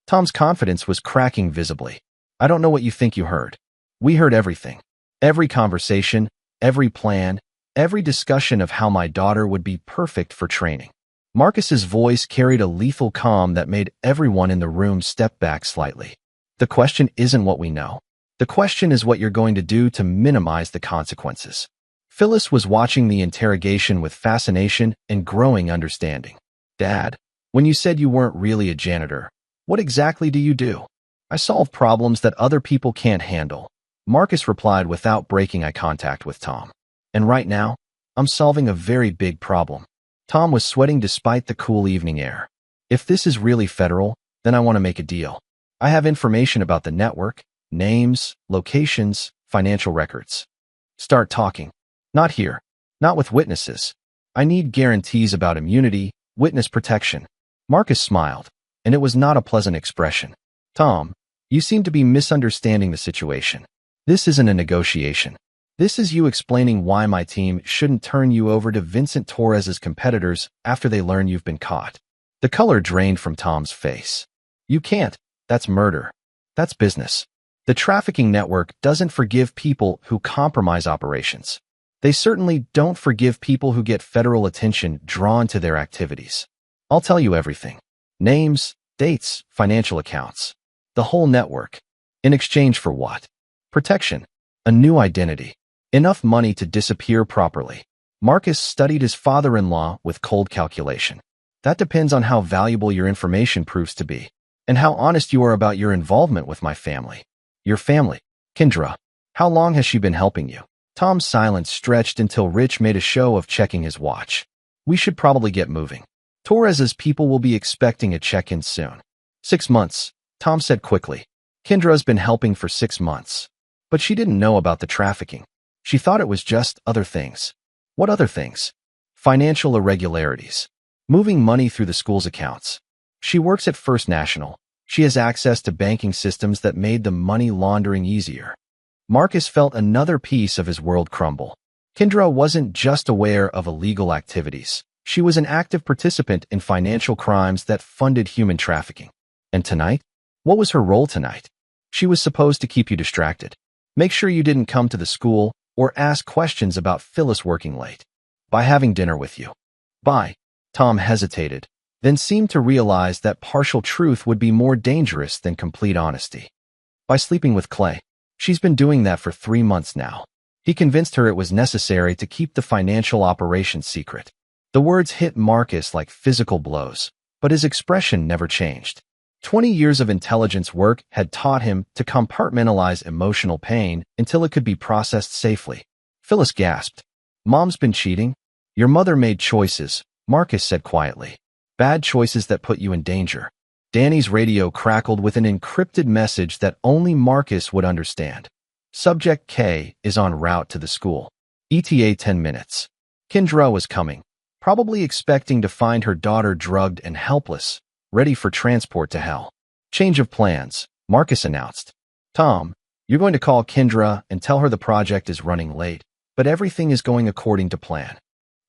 Tom's confidence was cracking visibly. I don't know what you think you heard. We heard everything. Every conversation, every plan, every discussion of how my daughter would be perfect for training. Marcus's voice carried a lethal calm that made everyone in the room step back slightly. The question isn't what we know. The question is what you're going to do to minimize the consequences. Phyllis was watching the interrogation with fascination and growing understanding. Dad, when you said you weren't really a janitor, what exactly do you do? I solve problems that other people can't handle, Marcus replied without breaking eye contact with Tom. And right now, I'm solving a very big problem. Tom was sweating despite the cool evening air. If this is really federal, then I want to make a deal. I have information about the network, names, locations, financial records. Start talking. Not here. Not with witnesses. I need guarantees about immunity, Witness protection. Marcus smiled, and it was not a pleasant expression. Tom, you seem to be misunderstanding the situation. This isn't a negotiation. This is you explaining why my team shouldn't turn you over to Vincent Torres's competitors after they learn you've been caught. The color drained from Tom's face. You can't. That's murder. That's business. The trafficking network doesn't forgive people who compromise operations. They certainly don't forgive people who get federal attention drawn to their activities. I'll tell you everything. Names, dates, financial accounts. The whole network. In exchange for what? Protection. A new identity. Enough money to disappear properly. Marcus studied his father-in-law with cold calculation. That depends on how valuable your information proves to be, and how honest you are about your involvement with my family. Your family. Kendra. How long has she been helping you? Tom's silence stretched until Rich made a show of checking his watch. We should probably get moving. Torres's people will be expecting a check-in soon. 6 months, Tom said quickly. Kendra's been helping for 6 months. But she didn't know about the trafficking. She thought it was just other things. What other things? Financial irregularities. Moving money through the school's accounts. She works at First National. She has access to banking systems that made the money laundering easier. Marcus felt another piece of his world crumble. Kendra wasn't just aware of illegal activities. She was an active participant in financial crimes that funded human trafficking. And tonight? What was her role tonight? She was supposed to keep you distracted. Make sure you didn't come to the school or ask questions about Phyllis working late. By having dinner with you. Bye. Tom hesitated, then seemed to realize that partial truth would be more dangerous than complete honesty. By sleeping with Clay. She's been doing that for 3 months now. He convinced her it was necessary to keep the financial operation secret. The words hit Marcus like physical blows, but his expression never changed. 20 years of intelligence work had taught him to compartmentalize emotional pain until it could be processed safely. Phyllis gasped. Mom's been cheating? Your mother made choices, Marcus said quietly. Bad choices that put you in danger. Danny's radio crackled with an encrypted message that only Marcus would understand. Subject K is en route to the school. ETA 10 minutes. Kendra was coming, probably expecting to find her daughter drugged and helpless, ready for transport to hell. Change of plans, Marcus announced. Tom, you're going to call Kendra and tell her the project is running late, but everything is going according to plan.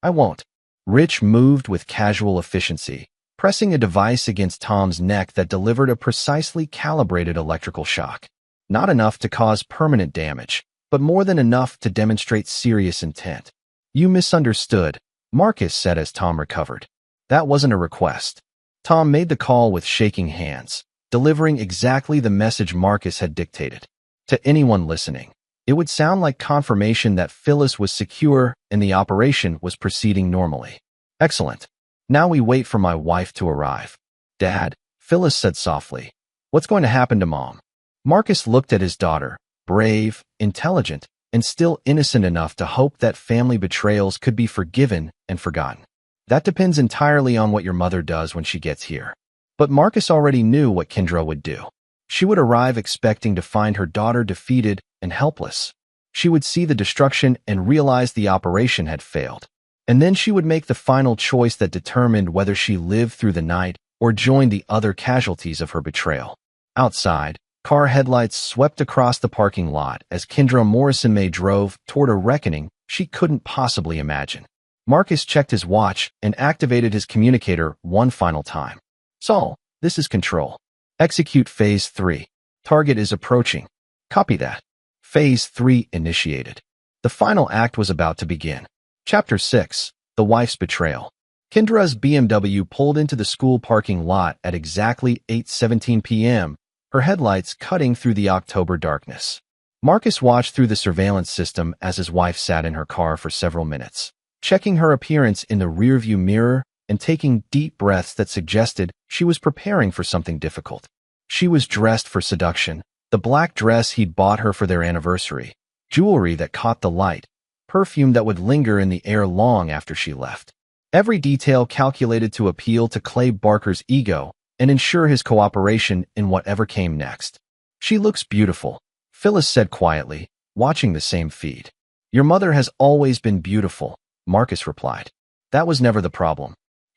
I won't. Rich moved with casual efficiency, pressing a device against Tom's neck that delivered a precisely calibrated electrical shock. Not enough to cause permanent damage, but more than enough to demonstrate serious intent. You misunderstood, Marcus said as Tom recovered. That wasn't a request. Tom made the call with shaking hands, delivering exactly the message Marcus had dictated. To anyone listening, it would sound like confirmation that Phyllis was secure and the operation was proceeding normally. Excellent. Now we wait for my wife to arrive. Dad, Phyllis said softly. What's going to happen to Mom? Marcus looked at his daughter, brave, intelligent, and still innocent enough to hope that family betrayals could be forgiven and forgotten. That depends entirely on what your mother does when she gets here. But Marcus already knew what Kendra would do. She would arrive expecting to find her daughter defeated and helpless. She would see the destruction and realize the operation had failed. And then she would make the final choice that determined whether she lived through the night or joined the other casualties of her betrayal. Outside, car headlights swept across the parking lot as Kendra Morrison-May drove toward a reckoning she couldn't possibly imagine. Marcus checked his watch and activated his communicator one final time. Saul, this is Control. Execute Phase 3. Target is approaching. Copy that. Phase 3 initiated. The final act was about to begin. Chapter 6. The Wife's Betrayal. Kendra's BMW pulled into the school parking lot at exactly 8:17 p.m., her headlights cutting through the October darkness. Marcus watched through the surveillance system as his wife sat in her car for several minutes, checking her appearance in the rearview mirror and taking deep breaths that suggested she was preparing for something difficult. She was dressed for seduction, the black dress he'd bought her for their anniversary, jewelry that caught the light, perfume that would linger in the air long after she left. Every detail calculated to appeal to Clay Barker's ego and ensure his cooperation in whatever came next. She looks beautiful, Phyllis said quietly, watching the same feed. Your mother has always been beautiful, Marcus replied. That was never the problem.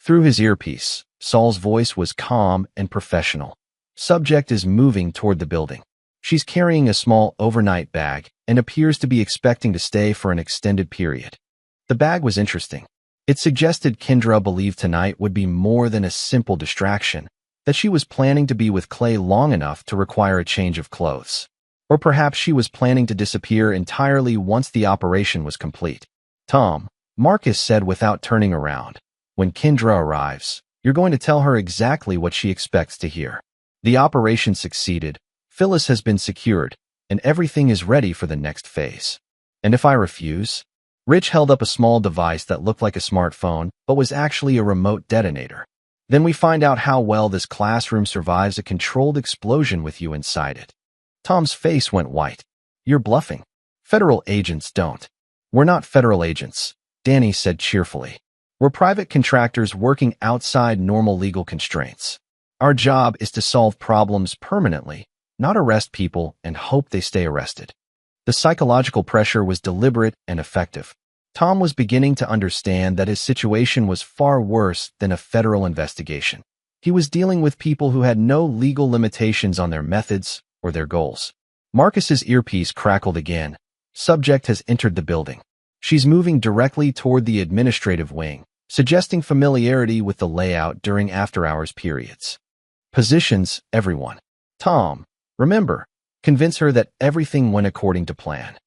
Through his earpiece, Saul's voice was calm and professional. Subject is moving toward the building. She's carrying a small overnight bag and appears to be expecting to stay for an extended period. The bag was interesting. It suggested Kendra believed tonight would be more than a simple distraction, that she was planning to be with Clay long enough to require a change of clothes. Or perhaps she was planning to disappear entirely once the operation was complete. Tom, Marcus said without turning around, when Kendra arrives, you're going to tell her exactly what she expects to hear. The operation succeeded, Phyllis has been secured, and everything is ready for the next phase. And if I refuse? Rich held up a small device that looked like a smartphone, but was actually a remote detonator. Then we find out how well this classroom survives a controlled explosion with you inside it. Tom's face went white. You're bluffing. Federal agents don't. We're not federal agents, Danny said cheerfully. We're private contractors working outside normal legal constraints. Our job is to solve problems permanently, not arrest people and hope they stay arrested. The psychological pressure was deliberate and effective. Tom was beginning to understand that his situation was far worse than a federal investigation. He was dealing with people who had no legal limitations on their methods or their goals. Marcus's earpiece crackled again. Subject has entered the building. She's moving directly toward the administrative wing, suggesting familiarity with the layout during after-hours periods. Positions, everyone. Tom, remember, convince her that everything went according to plan.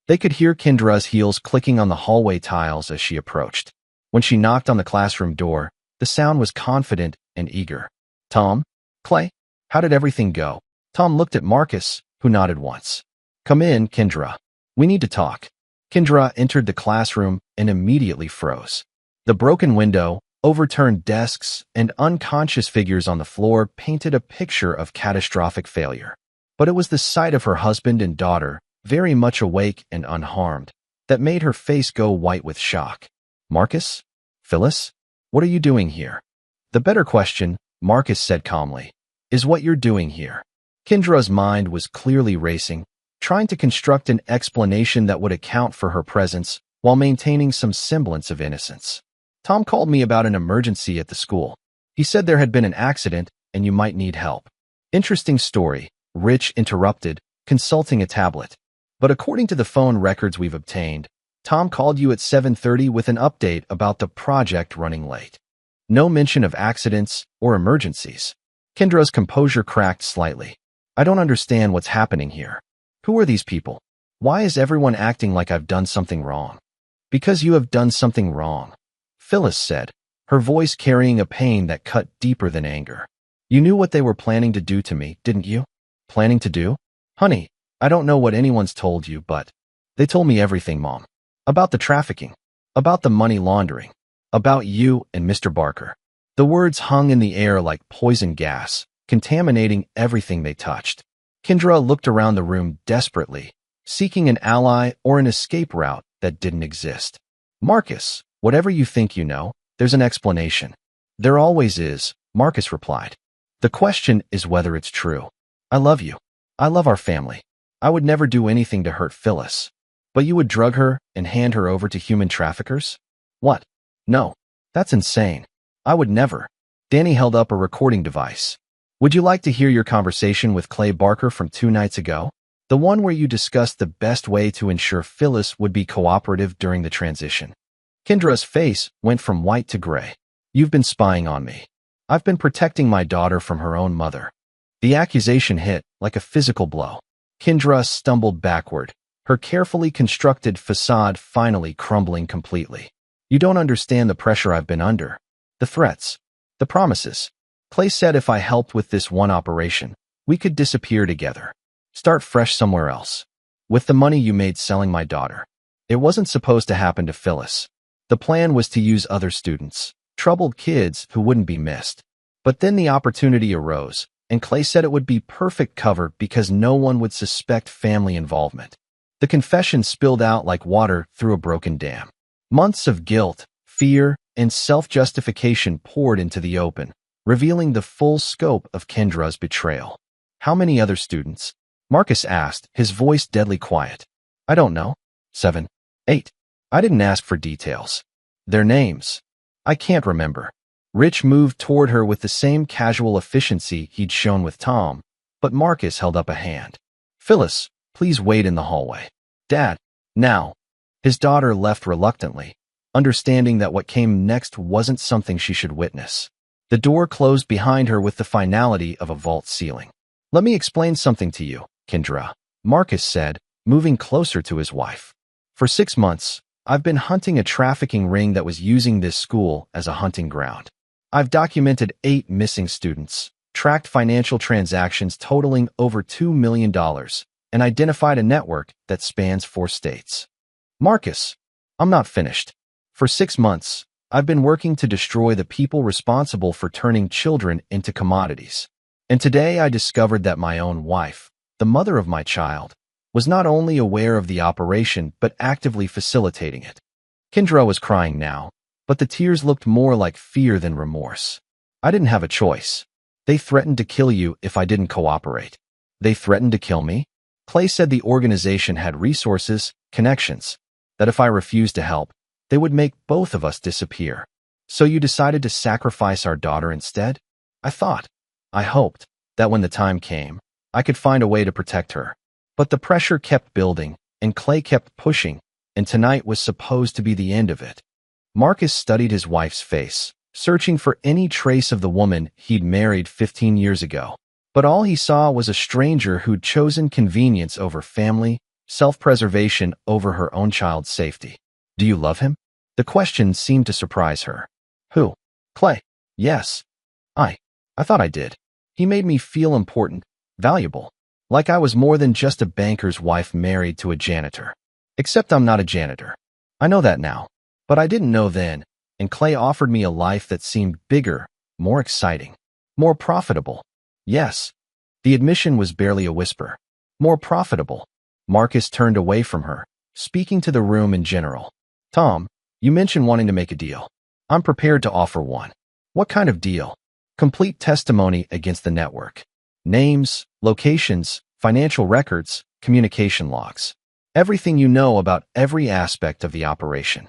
They could hear Kendra's heels clicking on the hallway tiles as she approached. When she knocked on the classroom door, the sound was confident and eager. Tom? Clay? How did everything go? Tom looked at Marcus, who nodded once. Come in, Kendra. We need to talk. Kendra entered the classroom and immediately froze. The broken window, overturned desks, and unconscious figures on the floor painted a picture of catastrophic failure. But it was the sight of her husband and daughter, very much awake and unharmed, that made her face go white with shock. Marcus? Phyllis? What are you doing here? The better question, Marcus said calmly, is what you're doing here. Kendra's mind was clearly racing, trying to construct an explanation that would account for her presence while maintaining some semblance of innocence. Tom called me about an emergency at the school. He said there had been an accident and you might need help. Interesting story, Rich interrupted, consulting a tablet. But according to the phone records we've obtained, Tom called you at 7:30 with an update about the project running late. No mention of accidents or emergencies. Kendra's composure cracked slightly. I don't understand what's happening here. Who are these people? Why is everyone acting like I've done something wrong? Because you have done something wrong, Phyllis said, her voice carrying a pain that cut deeper than anger. You knew what they were planning to do to me, didn't you? Planning to do? Honey, I don't know what anyone's told you, but they told me everything, Mom. About the trafficking, about the money laundering, about you and Mr. Barker. The words hung in the air like poison gas, contaminating everything they touched. Kendra looked around the room desperately, seeking an ally or an escape route that didn't exist. Marcus, whatever you think you know, there's an explanation. There always is, Marcus replied. The question is whether it's true. I love you. I love our family. I would never do anything to hurt Phyllis. But you would drug her and hand her over to human traffickers? What? No. That's insane. I would never. Danny held up a recording device. Would you like to hear your conversation with Clay Barker from 2 nights ago? The one where you discussed the best way to ensure Phyllis would be cooperative during the transition. Kendra's face went from white to gray. You've been spying on me. I've been protecting my daughter from her own mother. The accusation hit like a physical blow. Kendra stumbled backward, her carefully constructed facade finally crumbling completely. You don't understand the pressure I've been under. The threats. The promises. Clay said if I helped with this one operation, we could disappear together. Start fresh somewhere else. With the money you made selling my daughter. It wasn't supposed to happen to Phyllis. The plan was to use other students, troubled kids who wouldn't be missed. But then the opportunity arose, and Clay said it would be perfect cover because no one would suspect family involvement. The confession spilled out like water through a broken dam. Months of guilt, fear, and self-justification poured into the open, revealing the full scope of Kendra's betrayal. How many other students? Marcus asked, his voice deadly quiet. I don't know. 7, 8. I didn't ask for details. Their names. I can't remember. Rich moved toward her with the same casual efficiency he'd shown with Tom, but Marcus held up a hand. Phyllis, please wait in the hallway. Dad, now. His daughter left reluctantly, understanding that what came next wasn't something she should witness. The door closed behind her with the finality of a vault ceiling. Let me explain something to you, Kendra, Marcus said, moving closer to his wife. For 6 months, I've been hunting a trafficking ring that was using this school as a hunting ground. I've documented 8 missing students, tracked financial transactions totaling over $2 million, and identified a network that spans 4 states. Marcus, I'm not finished. For 6 months, I've been working to destroy the people responsible for turning children into commodities. And today I discovered that my own wife, the mother of my child, was not only aware of the operation but actively facilitating it. Kendra was crying now, but the tears looked more like fear than remorse. I didn't have a choice. They threatened to kill you if I didn't cooperate. They threatened to kill me? Clay said the organization had resources, connections, that if I refused to help, they would make both of us disappear. So you decided to sacrifice our daughter instead? I hoped, that when the time came, I could find a way to protect her. But the pressure kept building, and Clay kept pushing, and tonight was supposed to be the end of it. Marcus studied his wife's face, searching for any trace of the woman he'd married 15 years ago. But all he saw was a stranger who'd chosen convenience over family, self-preservation over her own child's safety. Do you love him? The question seemed to surprise her. Who? Clay. Yes. I thought I did. He made me feel important, valuable, like I was more than just a banker's wife married to a janitor. Except I'm not a janitor. I know that now. But I didn't know then, and Clay offered me a life that seemed bigger, more exciting, more profitable. Yes. The admission was barely a whisper. More profitable. Marcus turned away from her, speaking to the room in general. Tom, you mentioned wanting to make a deal. I'm prepared to offer one. What kind of deal? Complete testimony against the network. Names, locations, financial records, communication logs. Everything you know about every aspect of the operation.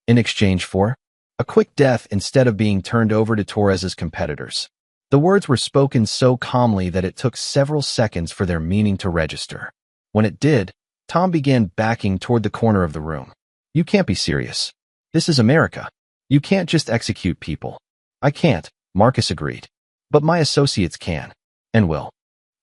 In exchange for a quick death instead of being turned over to Torres's competitors. The words were spoken so calmly that it took several seconds for their meaning to register. When it did, Tom began backing toward the corner of the room. You can't be serious. This is America. You can't just execute people. I can't, Marcus agreed. But my associates can. And will.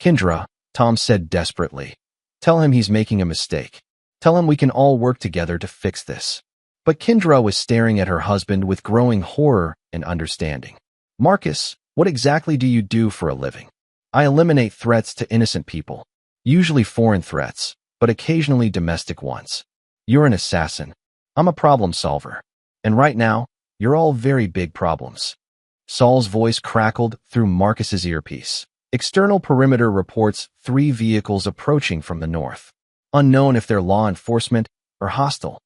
Kendra, Tom said desperately. Tell him he's making a mistake. Tell him we can all work together to fix this. But Kendra was staring at her husband with growing horror and understanding. Marcus, what exactly do you do for a living? I eliminate threats to innocent people. Usually foreign threats, but occasionally domestic ones. You're an assassin. I'm a problem solver. And right now, you're all very big problems. Saul's voice crackled through Marcus's earpiece. External perimeter reports 3 vehicles approaching from the north. Unknown if they're law enforcement or hostile.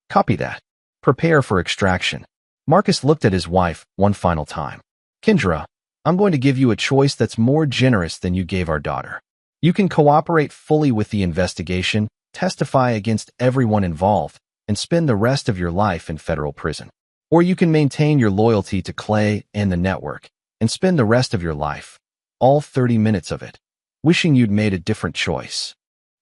Copy that. Prepare for extraction. Marcus looked at his wife one final time. Kendra, I'm going to give you a choice that's more generous than you gave our daughter. You can cooperate fully with the investigation, testify against everyone involved, and spend the rest of your life in federal prison. Or you can maintain your loyalty to Clay and the network, and spend the rest of your life, all 30 minutes of it, wishing you'd made a different choice.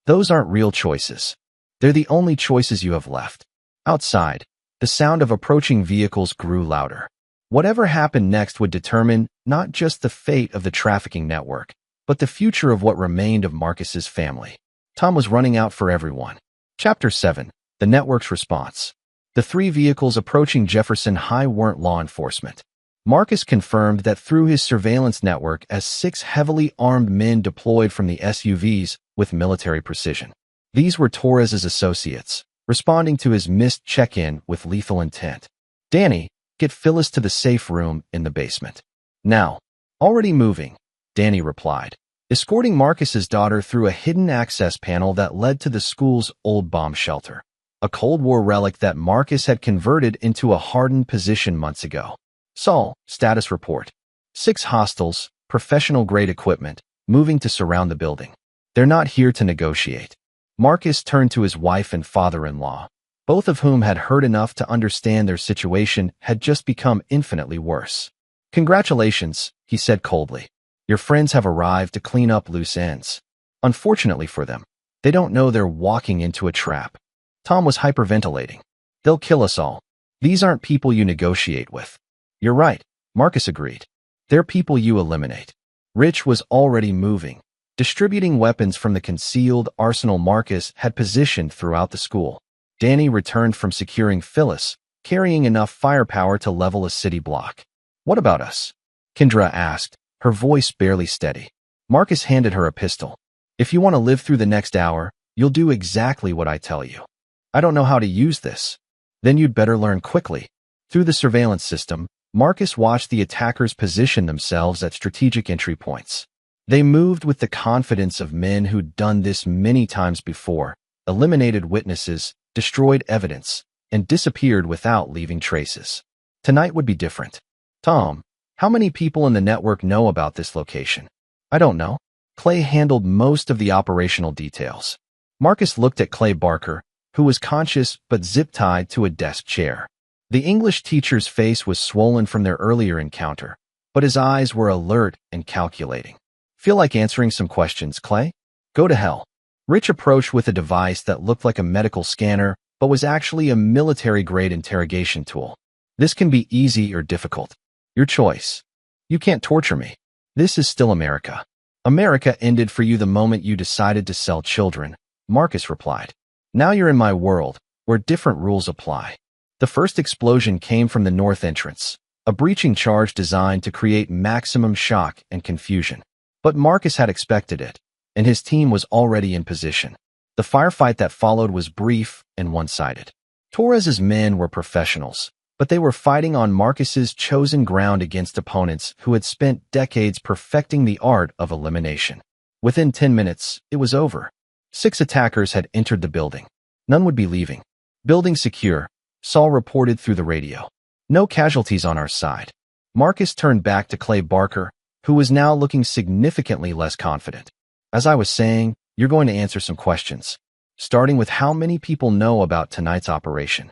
Those aren't real choices. They're the only choices you have left. Outside, the sound of approaching vehicles grew louder. Whatever happened next would determine not just the fate of the trafficking network, but the future of what remained of Marcus's family. Tom was running out for everyone. Chapter 7. The network's response. The 3 vehicles approaching Jefferson High weren't law enforcement. Marcus confirmed that through his surveillance network as 6 heavily armed men deployed from the SUVs with military precision. These were Torres's associates, responding to his missed check-in with lethal intent. Danny, get Phyllis to the safe room in the basement. Now. Already moving, Danny replied, escorting Marcus's daughter through a hidden access panel that led to the school's old bomb shelter. A Cold War relic that Marcus had converted into a hardened position months ago. Saul, status report. 6 hostiles, professional-grade equipment, moving to surround the building. They're not here to negotiate. Marcus turned to his wife and father-in-law, both of whom had heard enough to understand their situation had just become infinitely worse. Congratulations, he said coldly. Your friends have arrived to clean up loose ends. Unfortunately for them, they don't know they're walking into a trap. Tom was hyperventilating. They'll kill us all. These aren't people you negotiate with. You're right, Marcus agreed. They're people you eliminate. Rich was already moving, distributing weapons from the concealed arsenal Marcus had positioned throughout the school. Danny returned from securing Phyllis, carrying enough firepower to level a city block. What about us? Kendra asked, her voice barely steady. Marcus handed her a pistol. If you want to live through the next hour, you'll do exactly what I tell you. I don't know how to use this. Then you'd better learn quickly. Through the surveillance system, Marcus watched the attackers position themselves at strategic entry points. They moved with the confidence of men who'd done this many times before, eliminated witnesses, destroyed evidence, and disappeared without leaving traces. Tonight would be different. Tom, how many people in the network know about this location? I don't know. Clay handled most of the operational details. Marcus looked at Clay Barker, who was conscious but zip-tied to a desk chair. The English teacher's face was swollen from their earlier encounter, but his eyes were alert and calculating. Feel like answering some questions, Clay? Go to hell. Rich approached with a device that looked like a medical scanner, but was actually a military-grade interrogation tool. This can be easy or difficult. Your choice. You can't torture me. This is still America. America ended for you the moment you decided to sell children, Marcus replied. Now you're in my world, where different rules apply. The first explosion came from the north entrance, a breaching charge designed to create maximum shock and confusion. But Marcus had expected it, and his team was already in position. The firefight that followed was brief and one-sided. Torres's men were professionals, but they were fighting on Marcus's chosen ground against opponents who had spent decades perfecting the art of elimination. Within 10 minutes, it was over. 6 attackers had entered the building. None would be leaving. Building secure, Saul reported through the radio. No casualties on our side. Marcus turned back to Clay Barker, who was now looking significantly less confident. As I was saying, you're going to answer some questions, starting with how many people know about tonight's operation.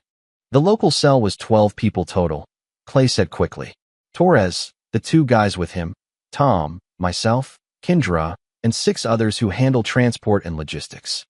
The local cell was 12 people total, Clay said quickly. Torres, the 2 guys with him, Tom, myself, Kendra, and 6 others who handle transport and logistics.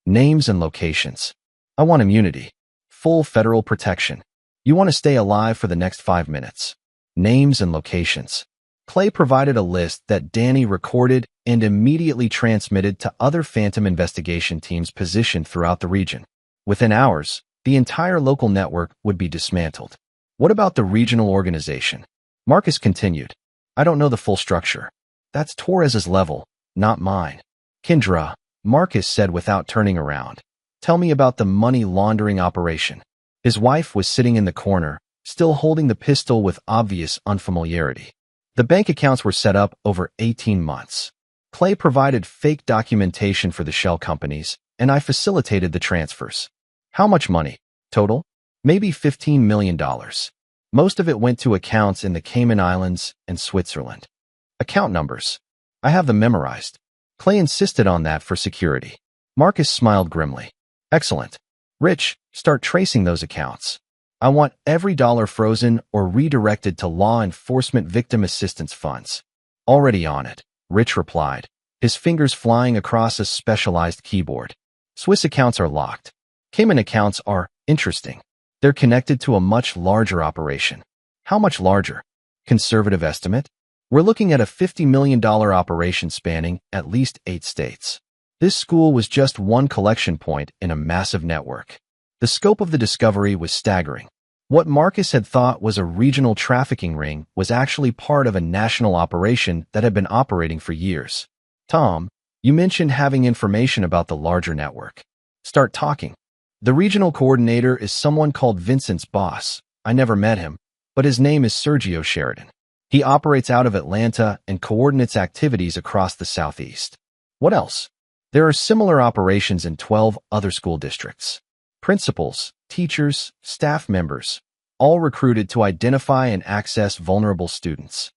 Names and locations. I want immunity. Full federal protection. You want to stay alive for the next 5 minutes. Names and locations. Clay provided a list that Danny recorded and immediately transmitted to other Phantom investigation teams positioned throughout the region. Within hours, the entire local network would be dismantled. What about the regional organization? Marcus continued. I don't know the full structure. That's Torres's level, not mine. Kendra, Marcus said without turning around. Tell me about the money laundering operation. His wife was sitting in the corner, still holding the pistol with obvious unfamiliarity. The bank accounts were set up over 18 months. Clay provided fake documentation for the shell companies, and I facilitated the transfers. How much money? Total? Maybe $15 million. Most of it went to accounts in the Cayman Islands and Switzerland. Account numbers. I have them memorized. Clay insisted on that for security. Marcus smiled grimly. Excellent. Rich, start tracing those accounts. I want every dollar frozen or redirected to law enforcement victim assistance funds. Already on it, Rich replied, his fingers flying across a specialized keyboard. Swiss accounts are locked. Cayman accounts are interesting. They're connected to a much larger operation. How much larger? Conservative estimate? We're looking at a $50 million operation spanning at least 8 states. This school was just one collection point in a massive network. The scope of the discovery was staggering. What Marcus had thought was a regional trafficking ring was actually part of a national operation that had been operating for years. Tom, you mentioned having information about the larger network. Start talking. The regional coordinator is someone called Vincent's boss. I never met him, but his name is Sergio Sheridan. He operates out of Atlanta and coordinates activities across the Southeast. What else? There are similar operations in 12 other school districts. Principals, teachers, staff members, all recruited to identify and access vulnerable students.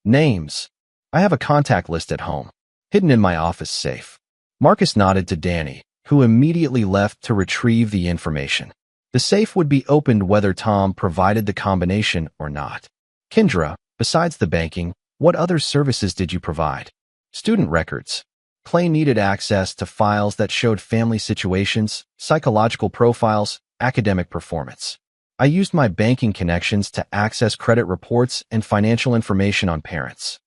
Names. I have a contact list at home, hidden in my office safe. Marcus nodded to Danny, who immediately left to retrieve the information. The safe would be opened whether Tom provided the combination or not. Kendra, Besides the banking, what other services did you provide? Student records. Clay needed access to files that showed family situations, psychological profiles, academic performance. I used my banking connections to access credit reports and financial information on parents.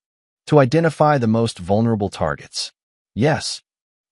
To identify the most vulnerable targets. Yes.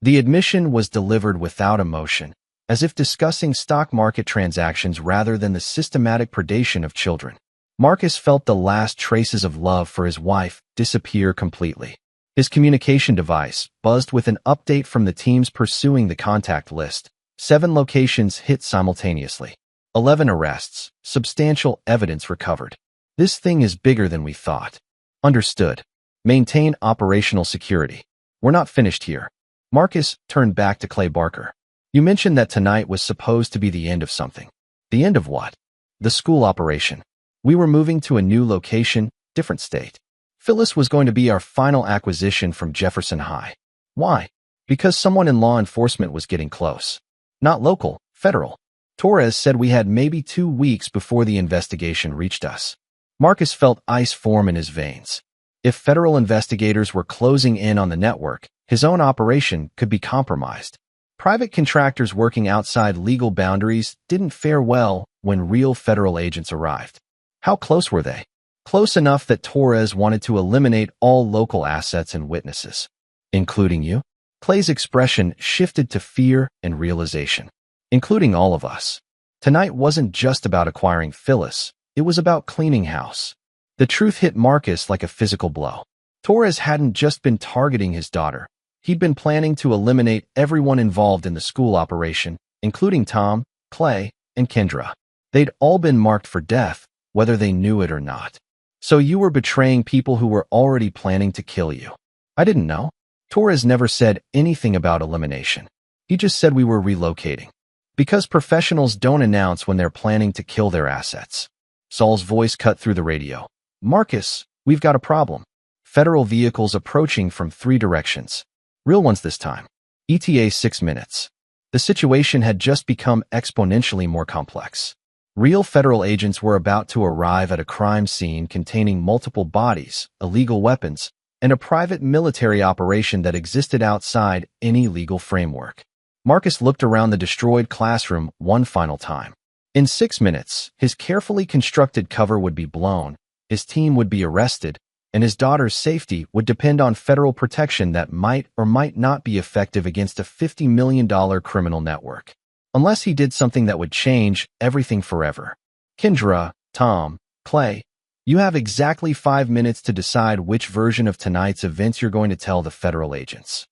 The admission was delivered without emotion, as if discussing stock market transactions rather than the systematic predation of children. Marcus felt the last traces of love for his wife disappear completely. His communication device buzzed with an update from the teams pursuing the contact list. 7 locations hit simultaneously. 11 arrests, substantial evidence recovered. This thing is bigger than we thought. Understood. Maintain operational security. We're not finished here. Marcus turned back to Clay Barker. You mentioned that tonight was supposed to be the end of something. The end of what? The school operation. We were moving to a new location, different state. Phyllis was going to be our final acquisition from Jefferson High. Why? Because someone in law enforcement was getting close. Not local, federal. Torres said we had maybe 2 weeks before the investigation reached us. Marcus felt ice form in his veins. If federal investigators were closing in on the network, his own operation could be compromised. Private contractors working outside legal boundaries didn't fare well when real federal agents arrived. How close were they? Close enough that Torres wanted to eliminate all local assets and witnesses. Including you? Clay's expression shifted to fear and realization. Including all of us. Tonight wasn't just about acquiring Phyllis, it was about cleaning house. The truth hit Marcus like a physical blow. Torres hadn't just been targeting his daughter. He'd been planning to eliminate everyone involved in the school operation, including Tom, Clay, and Kendra. They'd all been marked for death, whether they knew it or not. So you were betraying people who were already planning to kill you. I didn't know. Torres never said anything about elimination. He just said we were relocating. Because professionals don't announce when they're planning to kill their assets. Saul's voice cut through the radio. Marcus, we've got a problem. Federal vehicles approaching from 3 directions. Real ones this time. ETA 6 minutes. The situation had just become exponentially more complex. Real federal agents were about to arrive at a crime scene containing multiple bodies, illegal weapons, and a private military operation that existed outside any legal framework. Marcus looked around the destroyed classroom one final time. In 6 minutes, his carefully constructed cover would be blown, his team would be arrested, and his daughter's safety would depend on federal protection that might or might not be effective against a $50 million criminal network. Unless he did something that would change everything forever. Kendra, Tom, Clay, you have exactly 5 minutes to decide which version of tonight's events you're going to tell the federal agents.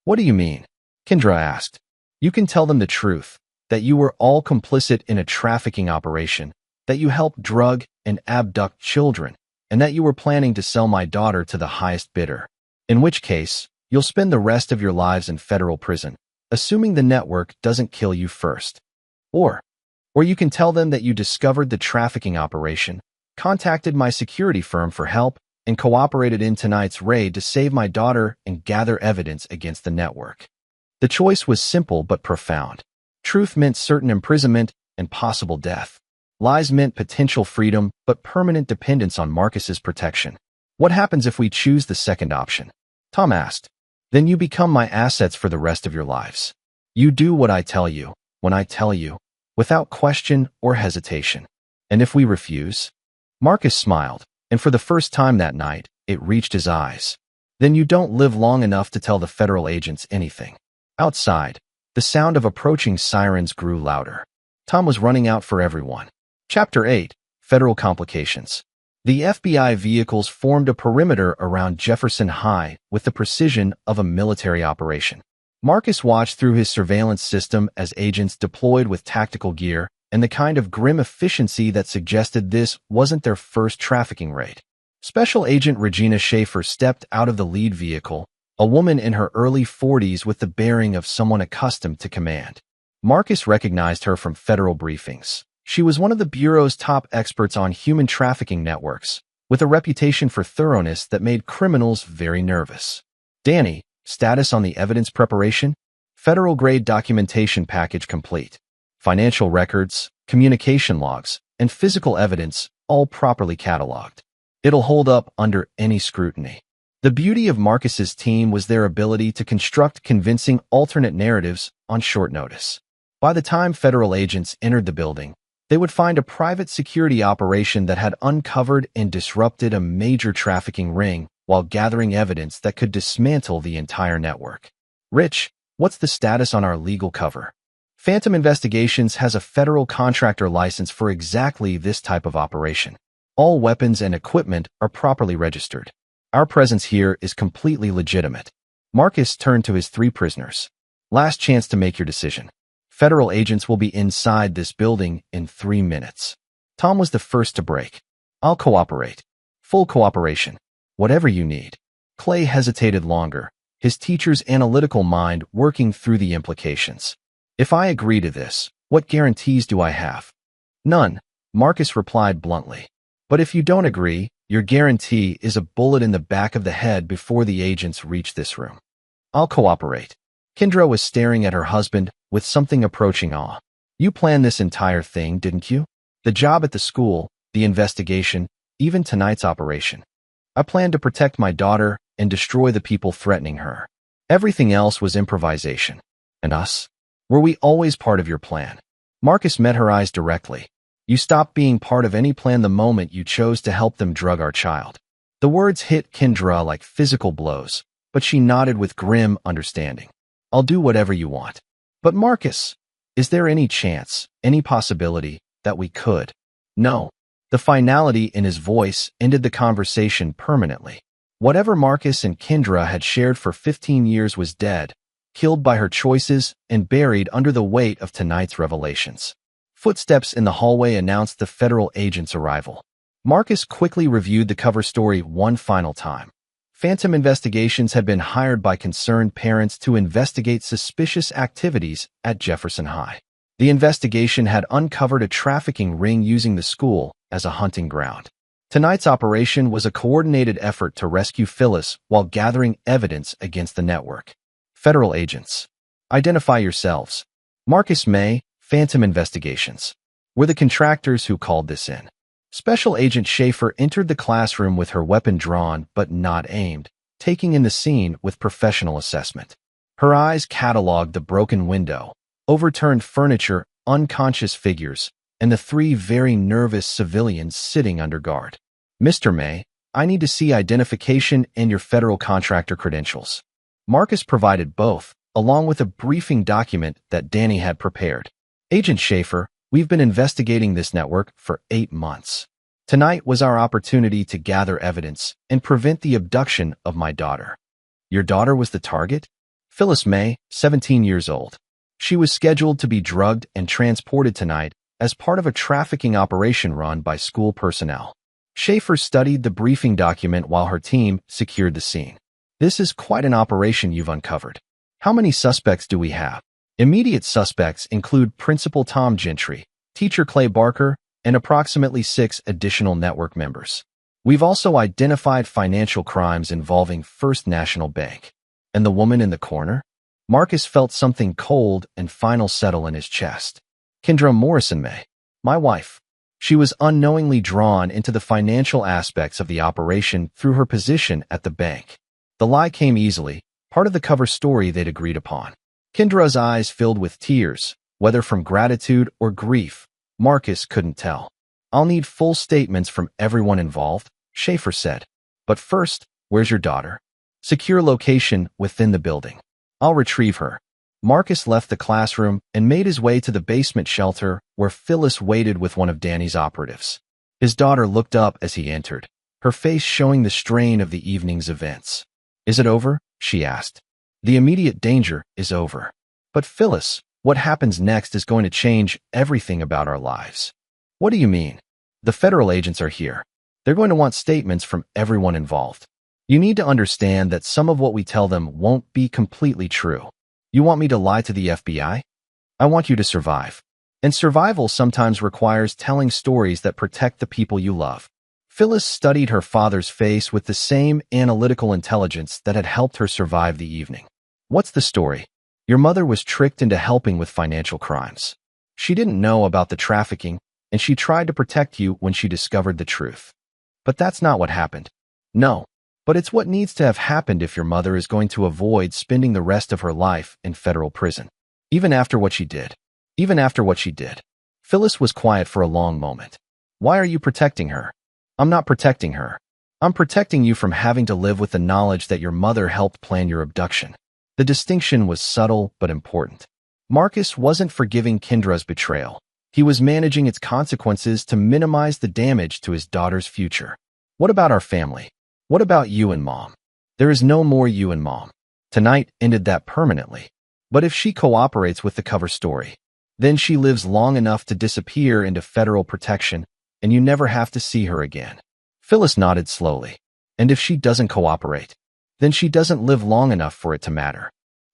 What do you mean? Kendra asked. You can tell them the truth, that you were all complicit in a trafficking operation, that you helped drug and abduct children, and that you were planning to sell my daughter to the highest bidder. In which case, you'll spend the rest of your lives in federal prison, assuming the network doesn't kill you first. Or you can tell them that you discovered the trafficking operation, contacted my security firm for help, and cooperated in tonight's raid to save my daughter and gather evidence against the network. The choice was simple but profound. Truth meant certain imprisonment and possible death. Lies meant potential freedom but permanent dependence on Marcus's protection. What happens if we choose the second option? Tom asked. Then you become my assets for the rest of your lives. You do what I tell you, when I tell you, without question or hesitation. And if we refuse? Marcus smiled, and for the first time that night, it reached his eyes. Then you don't live long enough to tell the federal agents anything. Outside, the sound of approaching sirens grew louder. Tom was running out for everyone. Chapter 8, Federal Complications. The FBI vehicles formed a perimeter around Jefferson High with the precision of a military operation. Marcus watched through his surveillance system as agents deployed with tactical gear and the kind of grim efficiency that suggested this wasn't their first trafficking raid. Special Agent Regina Schaefer stepped out of the lead vehicle, a woman in her early 40s with the bearing of someone accustomed to command. Marcus recognized her from federal briefings. She was one of the Bureau's top experts on human trafficking networks, with a reputation for thoroughness that made criminals very nervous. Danny, status on the evidence preparation? Federal-grade documentation package complete. Financial records, communication logs, and physical evidence all properly cataloged. It'll hold up under any scrutiny. The beauty of Marcus's team was their ability to construct convincing alternate narratives on short notice. By the time federal agents entered the building, they would find a private security operation that had uncovered and disrupted a major trafficking ring while gathering evidence that could dismantle the entire network. Rich, what's the status on our legal cover? Phantom Investigations has a federal contractor license for exactly this type of operation. All weapons and equipment are properly registered. Our presence here is completely legitimate. Marcus turned to his 3 prisoners. Last chance to make your decision. Federal agents will be inside this building in 3 minutes. Tom was the first to break. I'll cooperate. Full cooperation. Whatever you need. Clay hesitated longer, his teacher's analytical mind working through the implications. If I agree to this, what guarantees do I have? None, Marcus replied bluntly. But if you don't agree, your guarantee is a bullet in the back of the head before the agents reach this room. I'll cooperate. Kendra was staring at her husband with something approaching awe. You planned this entire thing, didn't you? The job at the school, the investigation, even tonight's operation. I planned to protect my daughter and destroy the people threatening her. Everything else was improvisation. And us? Were we always part of your plan? Marcus met her eyes directly. You stopped being part of any plan the moment you chose to help them drug our child. The words hit Kendra like physical blows, but she nodded with grim understanding. I'll do whatever you want. But Marcus, is there any chance, any possibility, that we could? No. The finality in his voice ended the conversation permanently. Whatever Marcus and Kendra had shared for 15 years was dead, killed by her choices and buried under the weight of tonight's revelations. Footsteps in the hallway announced the federal agent's arrival. Marcus quickly reviewed the cover story one final time. Phantom Investigations had been hired by concerned parents to investigate suspicious activities at Jefferson High. The investigation had uncovered a trafficking ring using the school as a hunting ground. Tonight's operation was a coordinated effort to rescue Phyllis while gathering evidence against the network. Federal agents. Identify yourselves. Marcus May, Phantom Investigations. We're the contractors who called this in. Special Agent Schaefer entered the classroom with her weapon drawn but not aimed, taking in the scene with professional assessment. Her eyes cataloged the broken window, overturned furniture, unconscious figures, and the 3 very nervous civilians sitting under guard. Mr. May, I need to see identification and your federal contractor credentials. Marcus provided both, along with a briefing document that Danny had prepared. Agent Schaefer, we've been investigating this network for 8 months. Tonight was our opportunity to gather evidence and prevent the abduction of my daughter. Your daughter was the target? Phyllis May, 17 years old. She was scheduled to be drugged and transported tonight as part of a trafficking operation run by school personnel. Schaefer studied the briefing document while her team secured the scene. This is quite an operation you've uncovered. How many suspects do we have? Immediate suspects include Principal Tom Gentry, Teacher Clay Barker, and approximately 6 additional network members. We've also identified financial crimes involving First National Bank. And the woman in the corner? Marcus felt something cold and final settle in his chest. Kendra Morrison May, my wife. She was unknowingly drawn into the financial aspects of the operation through her position at the bank. The lie came easily, part of the cover story they'd agreed upon. Kendra's eyes filled with tears, whether from gratitude or grief. Marcus couldn't tell. I'll need full statements from everyone involved, Schaefer said. But first, where's your daughter? Secure location within the building. I'll retrieve her. Marcus left the classroom and made his way to the basement shelter where Phyllis waited with one of Danny's operatives. His daughter looked up as he entered, her face showing the strain of the evening's events. Is it over? She asked. The immediate danger is over. But Phyllis, what happens next is going to change everything about our lives. What do you mean? The federal agents are here. They're going to want statements from everyone involved. You need to understand that some of what we tell them won't be completely true. You want me to lie to the FBI? I want you to survive. And survival sometimes requires telling stories that protect the people you love. Phyllis studied her father's face with the same analytical intelligence that had helped her survive the evening. What's the story? Your mother was tricked into helping with financial crimes. She didn't know about the trafficking, and she tried to protect you when she discovered the truth. But that's not what happened. No. But it's what needs to have happened if your mother is going to avoid spending the rest of her life in federal prison. Even after what she did. Even after what she did. Phyllis was quiet for a long moment. Why are you protecting her? I'm not protecting her. I'm protecting you from having to live with the knowledge that your mother helped plan your abduction. The distinction was subtle but important. Marcus wasn't forgiving Kendra's betrayal. He was managing its consequences to minimize the damage to his daughter's future. What about our family? What about you and Mom? There is no more you and Mom. Tonight ended that permanently. But if she cooperates with the cover story, then she lives long enough to disappear into federal protection, and you never have to see her again. Phyllis nodded slowly. And if she doesn't cooperate, then she doesn't live long enough for it to matter.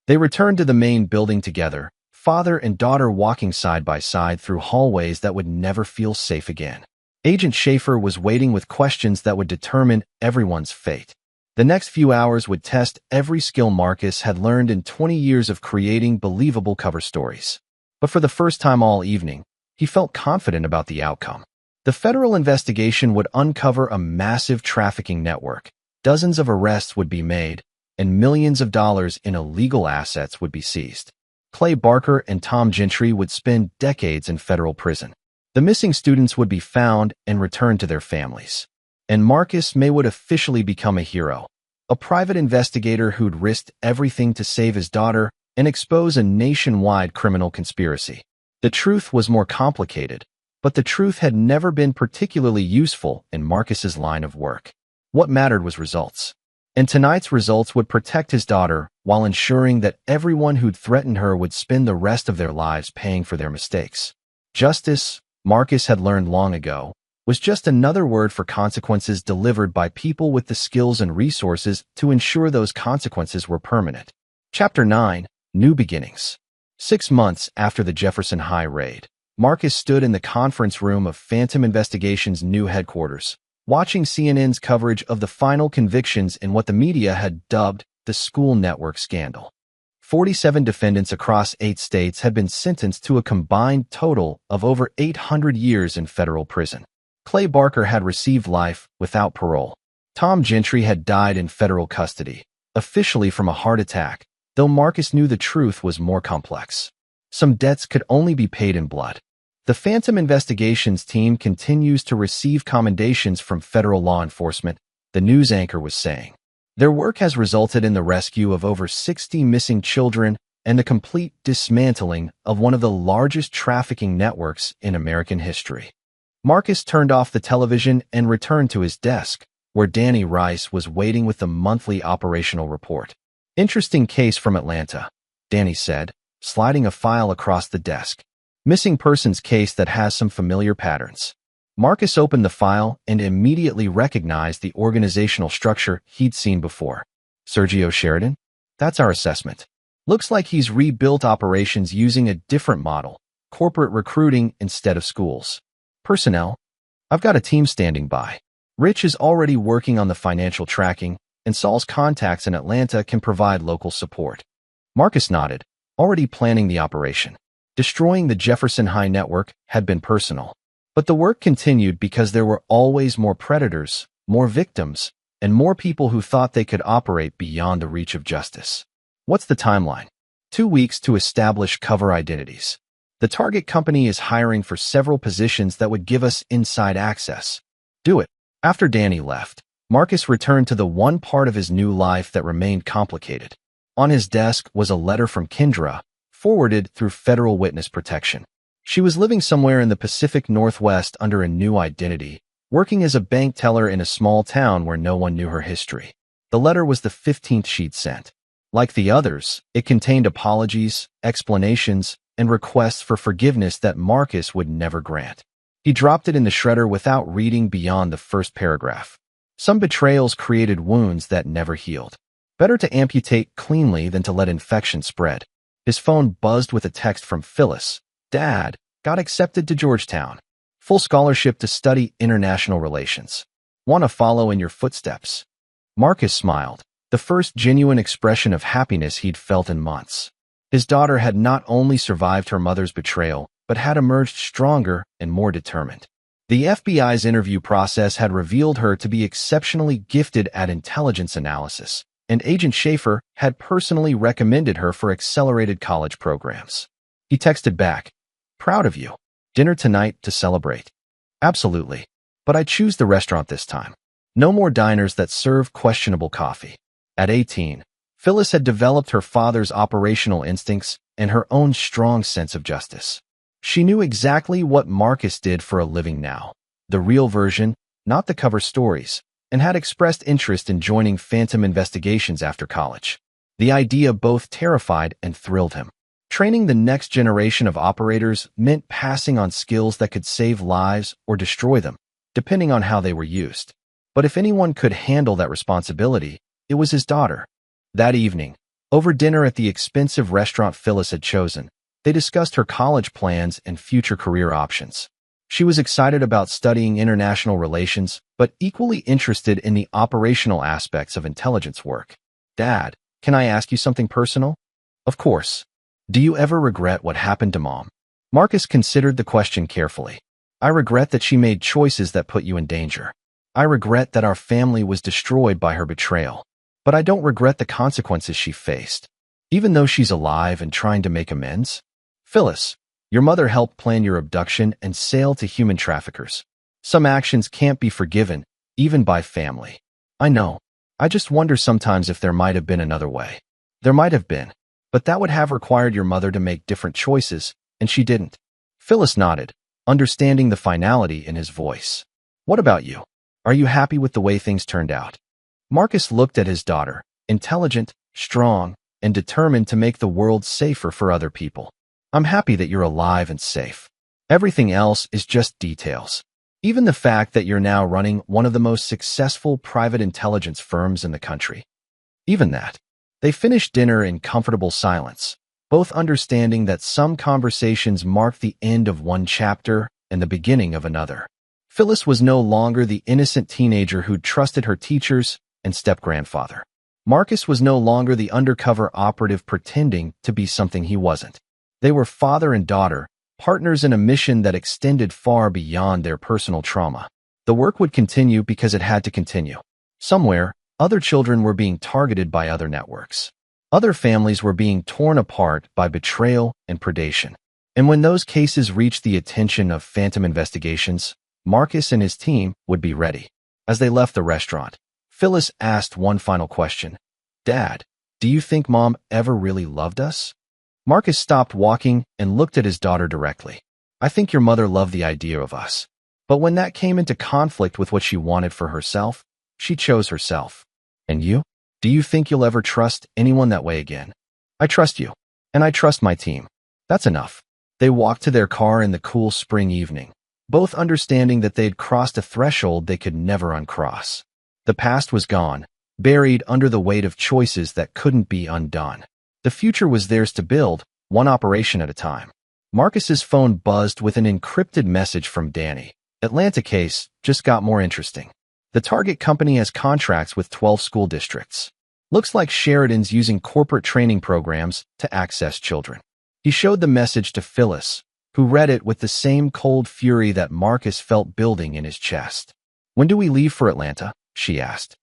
They returned to the main building together, father and daughter walking side by side through hallways that would never feel safe again. Agent Schaefer was waiting with questions that would determine everyone's fate. The next few hours would test every skill Marcus had learned in 20 years of creating believable cover stories. But for the first time all evening, he felt confident about the outcome. The federal investigation would uncover a massive trafficking network, dozens of arrests would be made, and millions of dollars in illegal assets would be seized. Clay Barker and Tom Gentry would spend decades in federal prison. The missing students would be found and returned to their families. And Marcus May would officially become a hero, a private investigator who'd risked everything to save his daughter and expose a nationwide criminal conspiracy. The truth was more complicated, but the truth had never been particularly useful in Marcus's line of work. What mattered was results. And tonight's results would protect his daughter while ensuring that everyone who'd threatened her would spend the rest of their lives paying for their mistakes. Justice, Marcus had learned long ago, was just another word for consequences delivered by people with the skills and resources to ensure those consequences were permanent. Chapter 9, New Beginnings. 6 months after the Jefferson High raid, Marcus stood in the conference room of Phantom Investigation's new headquarters, watching CNN's coverage of the final convictions in what the media had dubbed the school network scandal. 47 defendants across 8 states had been sentenced to a combined total of over 800 years in federal prison. Clay Barker had received life without parole. Tom Gentry had died in federal custody, officially from a heart attack, though Marcus knew the truth was more complex. Some debts could only be paid in blood. The Phantom Investigations team continues to receive commendations from federal law enforcement, the news anchor was saying. Their work has resulted in the rescue of over 60 missing children and the complete dismantling of one of the largest trafficking networks in American history. Marcus turned off the television and returned to his desk, where Danny Rice was waiting with the monthly operational report. Interesting case from Atlanta, Danny said, sliding a file across the desk. Missing persons case that has some familiar patterns. Marcus opened the file and immediately recognized the organizational structure he'd seen before. Sergio Sheridan? That's our assessment. Looks like he's rebuilt operations using a different model, corporate recruiting instead of schools. Personnel? I've got a team standing by. Rich is already working on the financial tracking, and Saul's contacts in Atlanta can provide local support. Marcus nodded, already planning the operation. Destroying the Jefferson High network had been personal. But the work continued because there were always more predators, more victims, and more people who thought they could operate beyond the reach of justice. What's the timeline? 2 weeks to establish cover identities. The target company is hiring for several positions that would give us inside access. Do it. After Danny left, Marcus returned to the one part of his new life that remained complicated. On his desk was a letter from Kendra, forwarded through federal witness protection. She was living somewhere in the Pacific Northwest under a new identity, working as a bank teller in a small town where no one knew her history. The letter was the 15th she'd sent. Like the others, it contained apologies, explanations, and requests for forgiveness that Marcus would never grant. He dropped it in the shredder without reading beyond the first paragraph. Some betrayals created wounds that never healed. Better to amputate cleanly than to let infection spread. His phone buzzed with a text from Phyllis. Dad, got accepted to Georgetown. Full scholarship to study international relations. Want to follow in your footsteps? Marcus smiled, the first genuine expression of happiness he'd felt in months. His daughter had not only survived her mother's betrayal, but had emerged stronger and more determined. The FBI's interview process had revealed her to be exceptionally gifted at intelligence analysis, and Agent Schaefer had personally recommended her for accelerated college programs. He texted back, "Proud of you. Dinner tonight to celebrate." "Absolutely. But I choose the restaurant this time. No more diners that serve questionable coffee." At 18, Phyllis had developed her father's operational instincts and her own strong sense of justice. She knew exactly what Marcus did for a living now, the real version, not the cover stories, and had expressed interest in joining Phantom investigations after college. The idea both terrified and thrilled him. Training the next generation of operators meant passing on skills that could save lives or destroy them, depending on how they were used. But if anyone could handle that responsibility, it was his daughter. That evening, over dinner at the expensive restaurant Phyllis had chosen, they discussed her college plans and future career options. She was excited about studying international relations, but equally interested in the operational aspects of intelligence work. "Dad, can I ask you something personal?" "Of course. Do you ever regret what happened to Mom?" Marcus considered the question carefully. "I regret that she made choices that put you in danger. I regret that our family was destroyed by her betrayal. But I don't regret the consequences she faced. Even though she's alive and trying to make amends." "Phyllis, your mother helped plan your abduction and sale to human traffickers. Some actions can't be forgiven, even by family." "I know. I just wonder sometimes if there might have been another way." "There might have been, but that would have required your mother to make different choices, and she didn't." Phyllis nodded, understanding the finality in his voice. "What about you? Are you happy with the way things turned out?" Marcus looked at his daughter, intelligent, strong, and determined to make the world safer for other people. "I'm happy that you're alive and safe. Everything else is just details. Even the fact that you're now running one of the most successful private intelligence firms in the country. Even that." They finished dinner in comfortable silence, both understanding that some conversations mark the end of one chapter and the beginning of another. Phyllis was no longer the innocent teenager who'd trusted her teachers and step-grandfather. Marcus was no longer the undercover operative pretending to be something he wasn't. They were father and daughter, partners in a mission that extended far beyond their personal trauma. The work would continue because it had to continue. Somewhere, other children were being targeted by other networks. Other families were being torn apart by betrayal and predation. And when those cases reached the attention of Phantom investigations, Marcus and his team would be ready. As they left the restaurant, Phyllis asked one final question. "Dad, do you think Mom ever really loved us?" Marcus stopped walking and looked at his daughter directly. "I think your mother loved the idea of us. But when that came into conflict with what she wanted for herself, she chose herself. And you? Do you think you'll ever trust anyone that way again?" "I trust you. And I trust my team. That's enough." They walked to their car in the cool spring evening, both understanding that they'd crossed a threshold they could never uncross. The past was gone, buried under the weight of choices that couldn't be undone. The future was theirs to build, one operation at a time. Marcus's phone buzzed with an encrypted message from Danny. "Atlanta case just got more interesting. The target company has contracts with 12 school districts. Looks like Sheridan's using corporate training programs to access children." He showed the message to Phyllis, who read it with the same cold fury that Marcus felt building in his chest. "When do we leave for Atlanta?" she asked.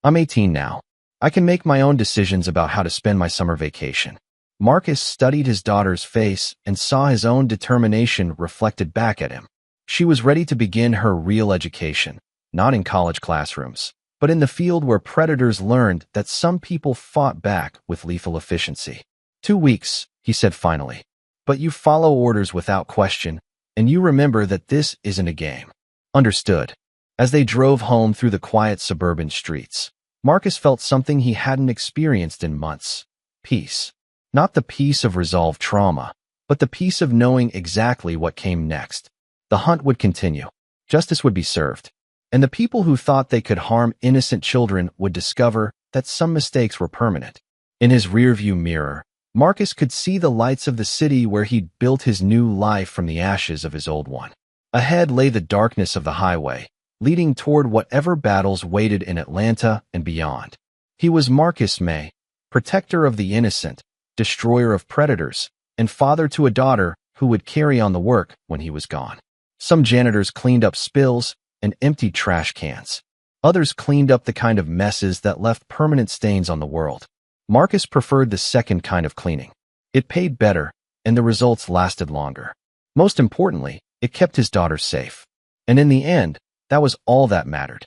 I'm 18 now. I can make my own decisions about how to spend my summer vacation." Marcus studied his daughter's face and saw his own determination reflected back at him. She was ready to begin her real education, not in college classrooms, but in the field where predators learned that some people fought back with lethal efficiency. 2 weeks, he said finally. But you follow orders without question, and you remember that this isn't a game. Understood. As they drove home through the quiet suburban streets, Marcus felt something he hadn't experienced in months. Peace. Not the peace of resolved trauma, but the peace of knowing exactly what came next. The hunt would continue. Justice would be served. And the people who thought they could harm innocent children would discover that some mistakes were permanent. In his rearview mirror, Marcus could see the lights of the city where he'd built his new life from the ashes of his old one. Ahead lay the darkness of the highway, leading toward whatever battles waited in Atlanta and beyond. He was Marcus May, protector of the innocent, destroyer of predators, and father to a daughter who would carry on the work when he was gone. Some janitors cleaned up spills and emptied trash cans. Others cleaned up the kind of messes that left permanent stains on the world. Marcus preferred the second kind of cleaning. It paid better, and the results lasted longer. Most importantly, it kept his daughters safe. And in the end, that was all that mattered.